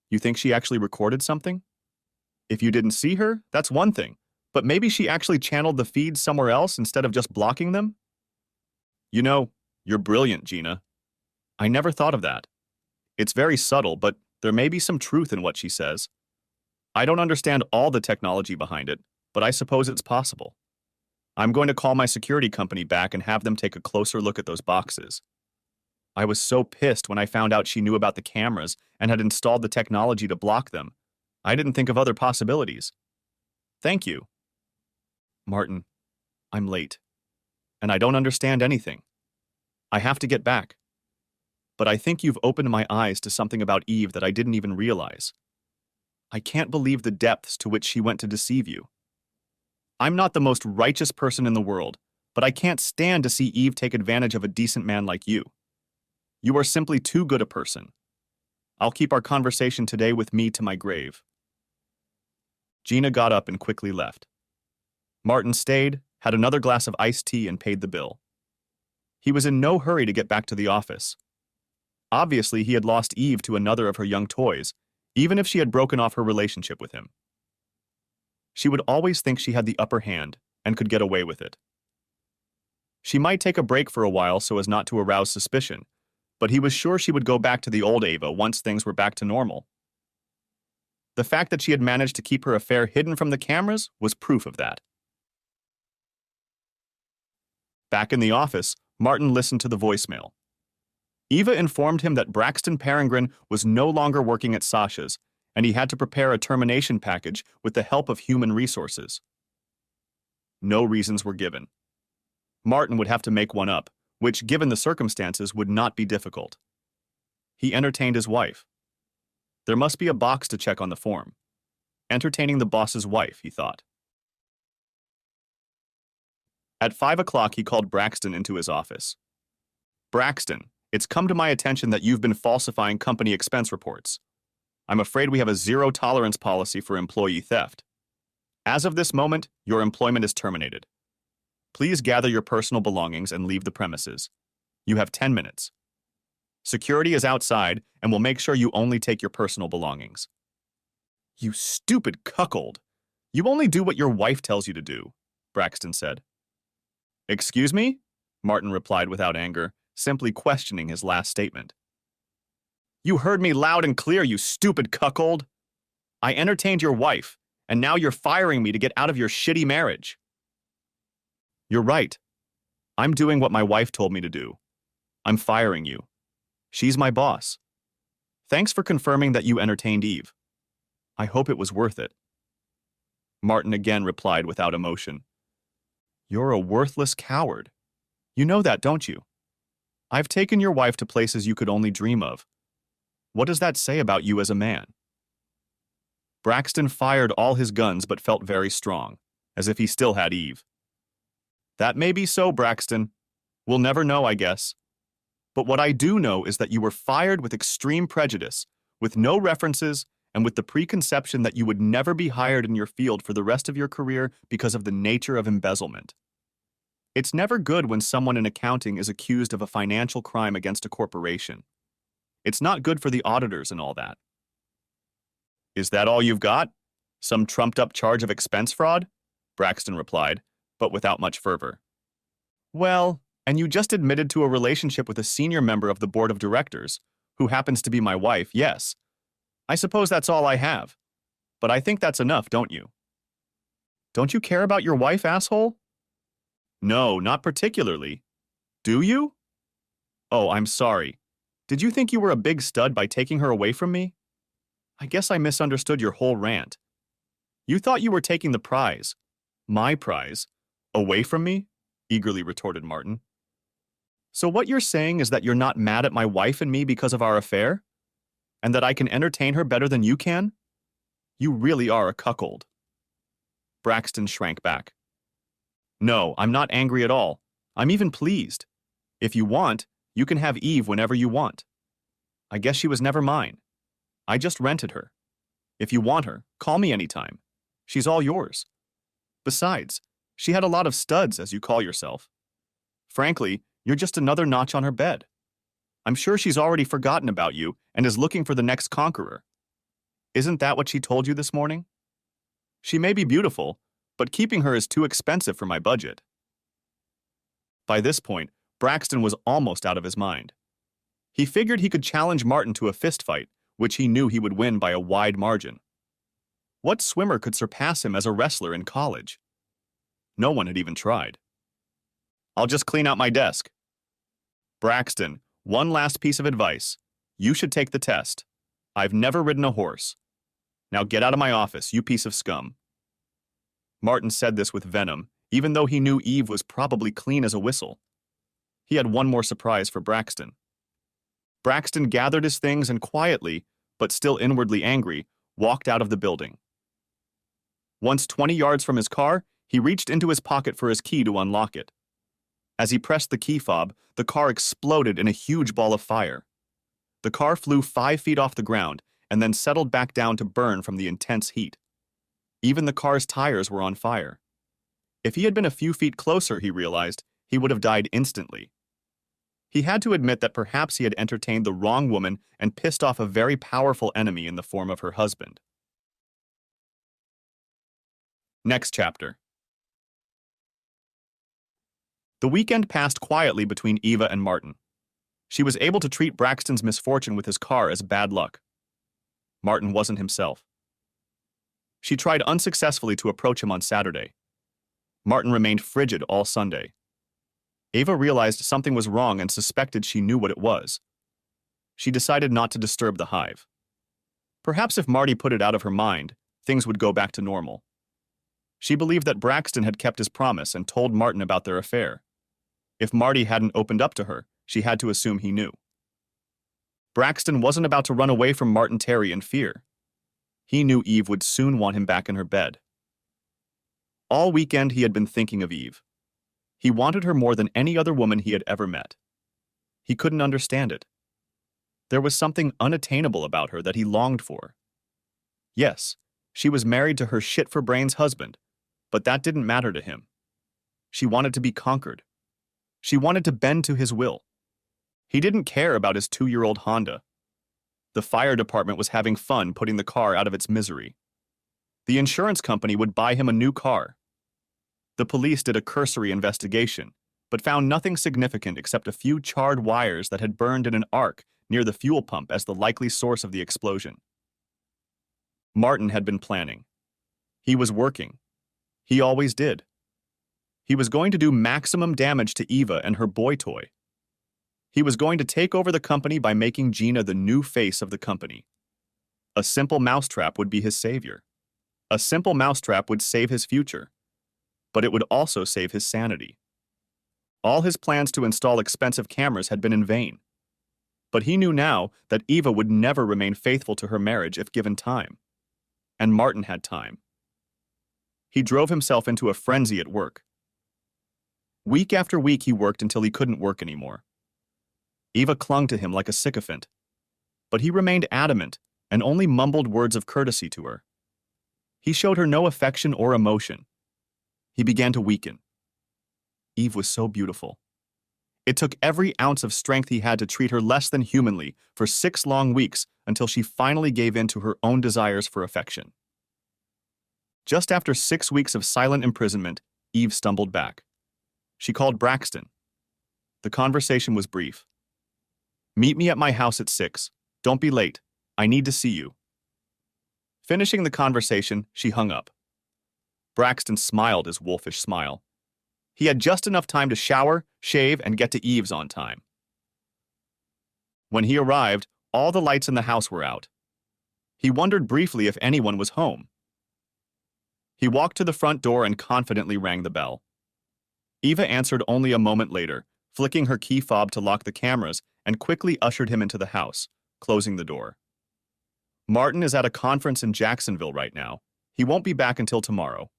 You think she actually recorded something? If you didn't see her, that's one thing, but maybe she actually channeled the feeds somewhere else instead of just blocking them? You know, you're brilliant, Gina. I never thought of that. It's very subtle, but there may be some truth in what she says. I don't understand all the technology behind it, but I suppose it's possible. I'm going to call my security company back and have them take a closer look at those boxes. I was so pissed when I found out she knew about the cameras and had installed the technology to block them. I didn't think of other possibilities. Thank you. Martin, I'm late, and I don't understand anything. I have to get back. But I think you've opened my eyes to something about Eve that I didn't even realize. I can't believe the depths to which she went to deceive you. I'm not the most righteous person in the world, but I can't stand to see Eve take advantage of a decent man like you. You are simply too good a person. I'll keep our conversation today with me to my grave. Gina got up and quickly left. Martin stayed, had another glass of iced tea, and paid the bill. He was in no hurry to get back to the office. Obviously, he had lost Eve to another of her young toys, even if she had broken off her relationship with him. She would always think she had the upper hand and could get away with it. She might take a break for a while so as not to arouse suspicion, but he was sure she would go back to the old Ava once things were back to normal. The fact that she had managed to keep her affair hidden from the cameras was proof of that. Back in the office, Martin listened to the voicemail. Eva informed him that Braxton Peregrine was no longer working at Sasha's, and he had to prepare a termination package with the help of human resources. No reasons were given. Martin would have to make one up, which, given the circumstances, would not be difficult. He entertained his wife. There must be a box to check on the form. Entertaining the boss's wife, he thought. At 5 o'clock, he called Braxton into his office. Braxton, it's come to my attention that you've been falsifying company expense reports. I'm afraid we have a zero-tolerance policy for employee theft. As of this moment, your employment is terminated. Please gather your personal belongings and leave the premises. You have 10 minutes. Security is outside and will make sure you only take your personal belongings. You stupid cuckold. You only do what your wife tells you to do, Braxton said. Excuse me? Martin replied without anger, simply questioning his last statement. You heard me loud and clear, you stupid cuckold. I entertained your wife, and now you're firing me to get out of your shitty marriage. You're right. I'm doing what my wife told me to do. I'm firing you. She's my boss. Thanks for confirming that you entertained Eve. I hope it was worth it. Martin again replied without emotion. You're a worthless coward. You know that, don't you? I've taken your wife to places you could only dream of. What does that say about you as a man? Braxton fired all his guns but felt very strong, as if he still had Eve. That may be so, Braxton. We'll never know, I guess. But what I do know is that you were fired with extreme prejudice, with no references, and with the preconception that you would never be hired in your field for the rest of your career because of the nature of embezzlement. It's never good when someone in accounting is accused of a financial crime against a corporation. It's not good for the auditors and all that. Is that all you've got? Some trumped-up charge of expense fraud? Braxton replied, but without much fervor. Well, and you just admitted to a relationship with a senior member of the board of directors, who happens to be my wife, yes. I suppose that's all I have. But I think that's enough, don't you? Don't you care about your wife, asshole? No, not particularly. Do you? Oh, I'm sorry. Did you think you were a big stud by taking her away from me? I guess I misunderstood your whole rant. You thought you were taking the prize, my prize, away from me? Eagerly retorted Martin. So what you're saying is that you're not mad at my wife and me because of our affair? And that I can entertain her better than you can? You really are a cuckold. Braxton shrank back. No, I'm not angry at all. I'm even pleased. If you want, you can have Eve whenever you want. I guess she was never mine. I just rented her. If you want her, call me anytime. She's all yours. Besides, she had a lot of studs, as you call yourself. Frankly, you're just another notch on her bed. I'm sure she's already forgotten about you and is looking for the next conqueror. Isn't that what she told you this morning? She may be beautiful, but keeping her is too expensive for my budget. By this point, Braxton was almost out of his mind. He figured he could challenge Martin to a fistfight, which he knew he would win by a wide margin. What swimmer could surpass him as a wrestler in college? No one had even tried. I'll just clean out my desk. Braxton, one last piece of advice. You should take the test. I've never ridden a horse. Now get out of my office, you piece of scum. Martin said this with venom, even though he knew Eve was probably clean as a whistle. He had one more surprise for Braxton. Braxton gathered his things and quietly, but still inwardly angry, walked out of the building. Once 20 yards from his car, he reached into his pocket for his key to unlock it. As he pressed the key fob, the car exploded in a huge ball of fire. The car flew 5 feet off the ground and then settled back down to burn from the intense heat. Even the car's tires were on fire. If he had been a few feet closer, he realized, he would have died instantly. He had to admit that perhaps he had entertained the wrong woman and pissed off a very powerful enemy in the form of her husband. Next chapter. The weekend passed quietly between Eva and Martin. She was able to treat Braxton's misfortune with his car as bad luck. Martin wasn't himself. She tried unsuccessfully to approach him on Saturday. Martin remained frigid all Sunday. Eva realized something was wrong and suspected she knew what it was. She decided not to disturb the hive. Perhaps if Marty put it out of her mind, things would go back to normal. She believed that Braxton had kept his promise and told Martin about their affair. If Marty hadn't opened up to her, she had to assume he knew. Braxton wasn't about to run away from Martin Terry in fear. He knew Eve would soon want him back in her bed. All weekend he had been thinking of Eve. He wanted her more than any other woman he had ever met. He couldn't understand it. There was something unattainable about her that he longed for. Yes, She was married to her shit-for-brains husband, but that didn't matter to him. She wanted to be conquered. She wanted to bend to his will. He didn't care about his 2-year-old Honda. The fire department was having fun putting the car out of its misery. The insurance company would buy him a new car. The police did a cursory investigation, but found nothing significant except a few charred wires that had burned in an arc near the fuel pump as the likely source of the explosion. Martin had been planning. He was working. He always did. He was going to do maximum damage to Eva and her boy toy. He was going to take over the company by making Gina the new face of the company. A simple mousetrap would be his savior. A simple mousetrap would save his future, but it would also save his sanity. All his plans to install expensive cameras had been in vain. But he knew now that Eva would never remain faithful to her marriage if given time. And Martin had time. He drove himself into a frenzy at work. Week after week he worked until he couldn't work anymore. Eva clung to him like a sycophant, but he remained adamant and only mumbled words of courtesy to her. He showed her no affection or emotion. He began to weaken. Eve was so beautiful. It took every ounce of strength he had to treat her less than humanly for 6 long weeks until she finally gave in to her own desires for affection. Just after 6 weeks of silent imprisonment, Eve stumbled back. She called Braxton. The conversation was brief. "Meet me at my house at 6. Don't be late. I need to see you." Finishing the conversation, she hung up. Braxton smiled his wolfish smile. He had just enough time to shower, shave, and get to Eve's on time. When he arrived, all the lights in the house were out. He wondered briefly if anyone was home. He walked to the front door and confidently rang the bell. Eva answered only a moment later, flicking her key fob to lock the cameras, and quickly ushered him into the house, closing the door. "Martin is at a conference in Jacksonville right now. He won't be back until tomorrow."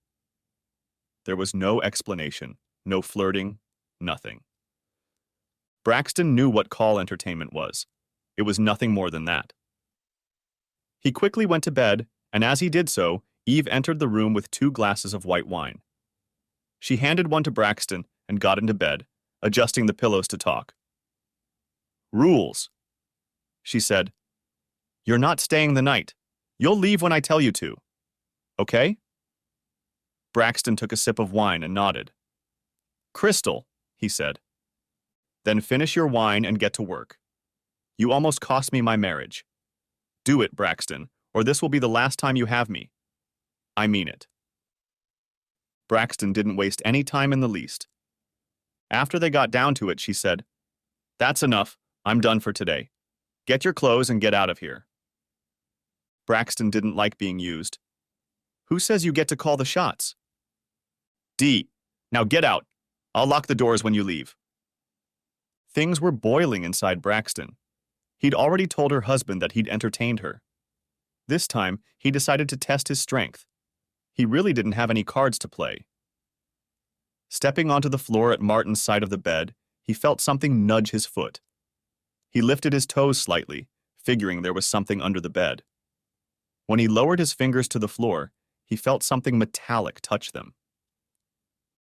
There was no explanation, no flirting, nothing. Braxton knew what call entertainment was. It was nothing more than that. He quickly went to bed, and as he did so, Eve entered the room with 2 glasses of white wine. She handed one to Braxton and got into bed, adjusting the pillows to talk. "Rules," she said. "You're not staying the night. You'll leave when I tell you to. Okay?" Braxton took a sip of wine and nodded. "Crystal," he said. "Then finish your wine and get to work. You almost cost me my marriage. Do it, Braxton, or this will be the last time you have me. I mean it." Braxton didn't waste any time in the least. After they got down to it, she said, "That's enough. I'm done for today. Get your clothes and get out of here." Braxton didn't like being used. "Who says you get to call the shots?" "D. Now get out. I'll lock the doors when you leave." Things were boiling inside Braxton. He'd already told her husband that he'd entertained her. This time, he decided to test his strength. He really didn't have any cards to play. Stepping onto the floor at Martin's side of the bed, he felt something nudge his foot. He lifted his toes slightly, figuring there was something under the bed. When he lowered his fingers to the floor, he felt something metallic touch them.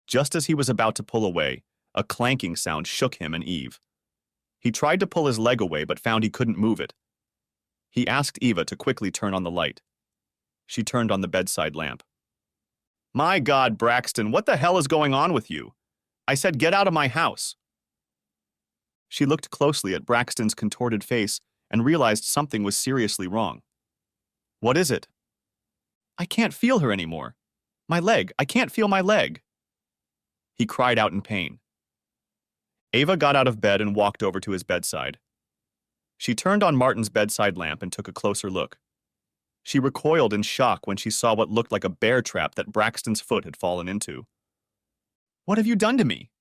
Just as he was about to pull away, a clanking sound shook him and Eve. He tried to pull his leg away but found he couldn't move it. He asked Eva to quickly turn on the light. She turned on the bedside lamp. "My God, Braxton, what the hell is going on with you? I said get out of my house." She looked closely at Braxton's contorted face and realized something was seriously wrong. "What is it?" "I can't feel her anymore. My leg, I can't feel my leg." He cried out in pain. Eva got out of bed and walked over to his bedside. She turned on Martin's bedside lamp and took a closer look. She recoiled in shock when she saw what looked like a bear trap that Braxton's foot had fallen into. "What have you done to me?"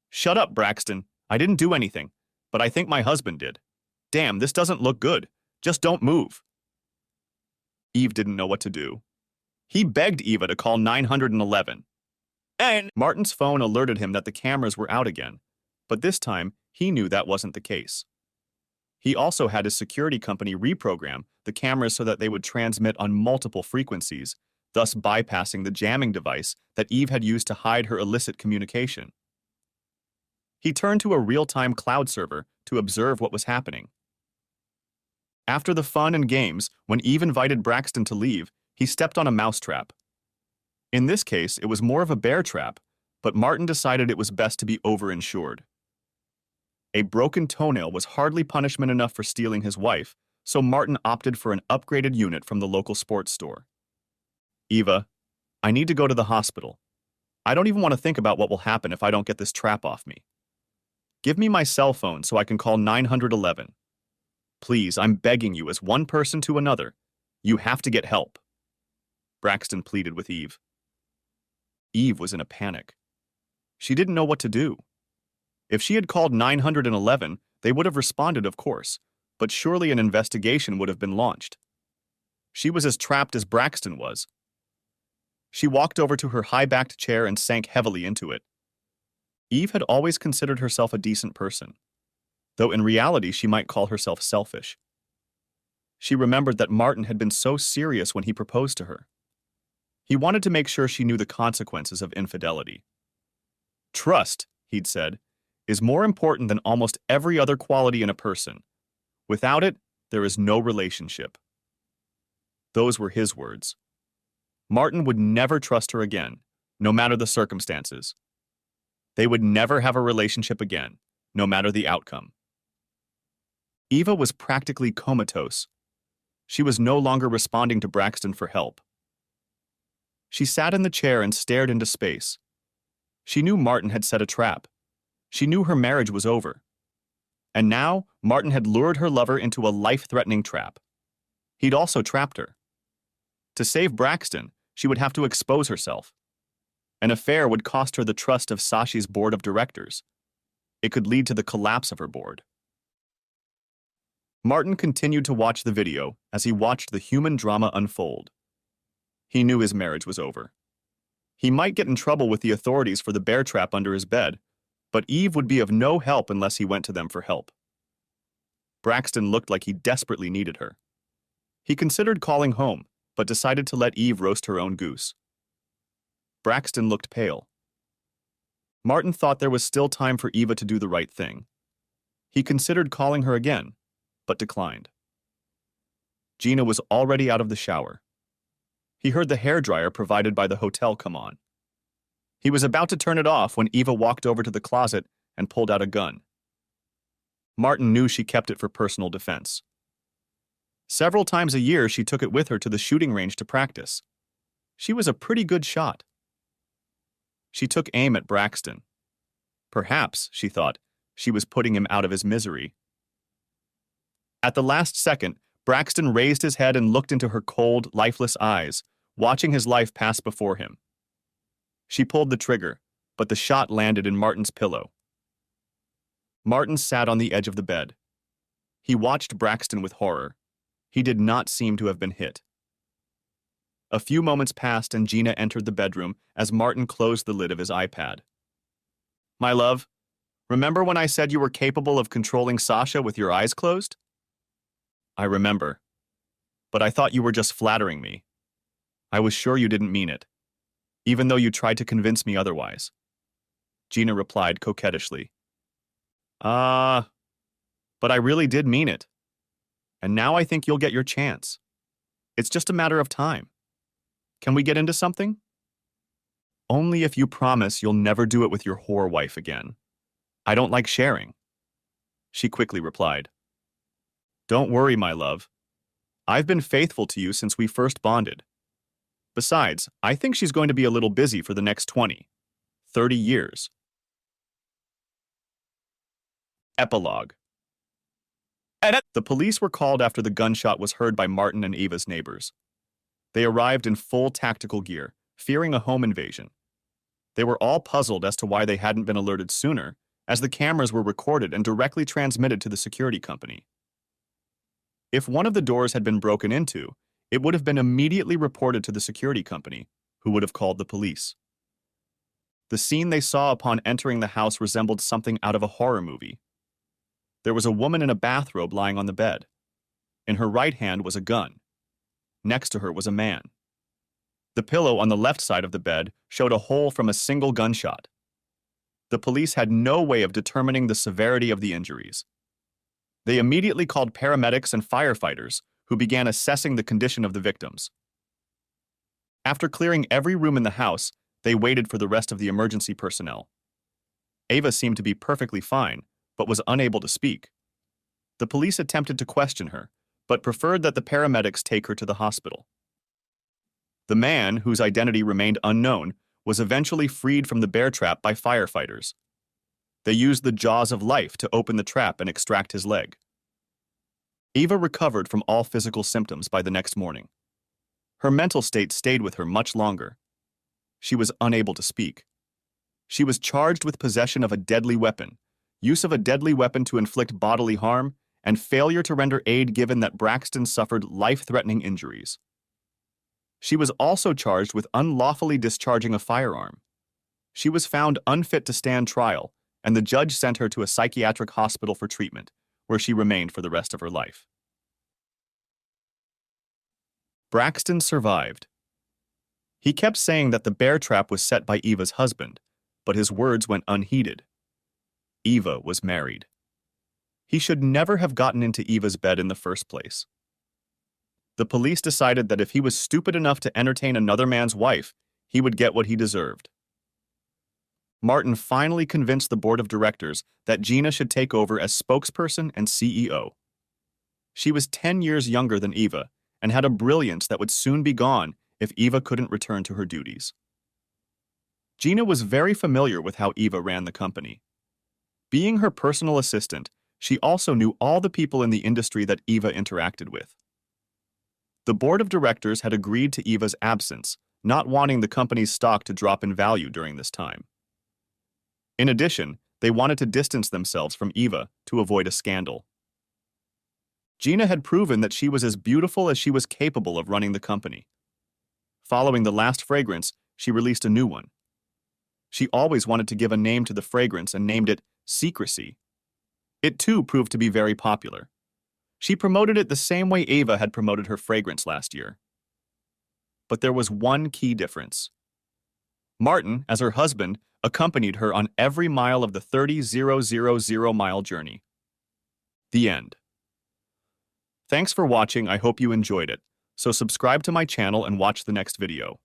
"Shut up, Braxton. I didn't do anything, but I think my husband did. Damn, this doesn't look good. Just don't move." Eve didn't know what to do. He begged Eva to call 911. And Martin's phone alerted him that the cameras were out again, but this time he knew that wasn't the case. He also had his security company reprogram the cameras so that they would transmit on multiple frequencies, thus bypassing the jamming device that Eve had used to hide her illicit communication. He turned to a real-time cloud server to observe what was happening. After the fun and games, when Eve invited Braxton to leave, he stepped on a mousetrap. In this case, it was more of a bear trap, but Martin decided it was best to be overinsured. A broken toenail was hardly punishment enough for stealing his wife, so Martin opted for an upgraded unit from the local sports store. Eva, I need to go to the hospital. I don't even want to think about what will happen if I don't get this trap off me. Give me my cell phone so I can call 911. Please, I'm begging you as one person to another. You have to get help. Braxton pleaded with Eve. Eve was in a panic. She didn't know what to do. If she had called 911, they would have responded, of course, but surely an investigation would have been launched. She was as trapped as Braxton was. She walked over to her high-backed chair and sank heavily into it. Eve had always considered herself a decent person, though in reality she might call herself selfish. She remembered that Martin had been so serious when he proposed to her. He wanted to make sure she knew the consequences of infidelity. Trust, he'd said, is more important than almost every other quality in a person. Without it, there is no relationship. Those were his words. Martin would never trust her again, no matter the circumstances. They would never have a relationship again, no matter the outcome. Eva was practically comatose. She was no longer responding to Braxton for help. She sat in the chair and stared into space. She knew Martin had set a trap. She knew her marriage was over. And now, Martin had lured her lover into a life-threatening trap. He'd also trapped her. To save Braxton, she would have to expose herself. An affair would cost her the trust of Sachi's board of directors. It could lead to the collapse of her board. Martin continued to watch the video as he watched the human drama unfold. He knew his marriage was over. He might get in trouble with the authorities for the bear trap under his bed, but Eve would be of no help unless he went to them for help. Braxton looked like he desperately needed her. He considered calling home, but decided to let Eve roast her own goose. Braxton looked pale. Martin thought there was still time for Eva to do the right thing. He considered calling her again, but declined. Gina was already out of the shower. He heard the hairdryer provided by the hotel come on. He was about to turn it off when Eva walked over to the closet and pulled out a gun. Martin knew she kept it for personal defense. Several times a year, she took it with her to the shooting range to practice. She was a pretty good shot. She took aim at Braxton. Perhaps, she thought, she was putting him out of his misery. At the last second, Braxton raised his head and looked into her cold, lifeless eyes, watching his life pass before him. She pulled the trigger, but the shot landed in Martin's pillow. Martin sat on the edge of the bed. He watched Braxton with horror. He did not seem to have been hit. A few moments passed and Gina entered the bedroom as Martin closed the lid of his iPad. My love, remember when I said you were capable of controlling Sasha with your eyes closed? I remember. But I thought you were just flattering me. I was sure you didn't mean it, even though you tried to convince me otherwise. Gina replied coquettishly. But I really did mean it. And now I think you'll get your chance. It's just a matter of time. Can we get into something? Only if you promise you'll never do it with your whore wife again. I don't like sharing. She quickly replied. Don't worry, my love. I've been faithful to you since we first bonded. Besides, I think she's going to be a little busy for the next 20, 30 years. Epilogue. The police were called after the gunshot was heard by Martin and Eva's neighbors. They arrived in full tactical gear, fearing a home invasion. They were all puzzled as to why they hadn't been alerted sooner, as the cameras were recorded and directly transmitted to the security company. If one of the doors had been broken into, it would have been immediately reported to the security company, who would have called the police. The scene they saw upon entering the house resembled something out of a horror movie. There was a woman in a bathrobe lying on the bed. In her right hand was a gun. Next to her was a man. The pillow on the left side of the bed showed a hole from a single gunshot. The police had no way of determining the severity of the injuries. They immediately called paramedics and firefighters, who began assessing the condition of the victims. After clearing every room in the house, they waited for the rest of the emergency personnel. Ava seemed to be perfectly fine, but was unable to speak. The police attempted to question her, but preferred that the paramedics take her to the hospital. The man, whose identity remained unknown, was eventually freed from the bear trap by firefighters. They used the jaws of life to open the trap and extract his leg. Ava recovered from all physical symptoms by the next morning. Her mental state stayed with her much longer. She was unable to speak. She was charged with possession of a deadly weapon, use of a deadly weapon to inflict bodily harm, and failure to render aid given that Braxton suffered life-threatening injuries. She was also charged with unlawfully discharging a firearm. She was found unfit to stand trial, and the judge sent her to a psychiatric hospital for treatment, where she remained for the rest of her life. Braxton survived. He kept saying that the bear trap was set by Eva's husband, but his words went unheeded. Eva was married. He should never have gotten into Eva's bed in the first place. The police decided that if he was stupid enough to entertain another man's wife, he would get what he deserved. Martin finally convinced the board of directors that Gina should take over as spokesperson and CEO. She was 10 years younger than Eva and had a brilliance that would soon be gone if Eva couldn't return to her duties. Gina was very familiar with how Eva ran the company. Being her personal assistant, she also knew all the people in the industry that Eva interacted with. The board of directors had agreed to Eva's absence, not wanting the company's stock to drop in value during this time. In addition, they wanted to distance themselves from Eva to avoid a scandal. Gina had proven that she was as beautiful as she was capable of running the company. Following the last fragrance, she released a new one. She always wanted to give a name to the fragrance and named it Secrecy. It too proved to be very popular. She promoted it the same way Ava had promoted her fragrance last year. But there was one key difference. Martin, as her husband, accompanied her on every mile of the 30,000-mile journey. The end. Thanks for watching. I hope you enjoyed it. So subscribe to my channel and watch the next video.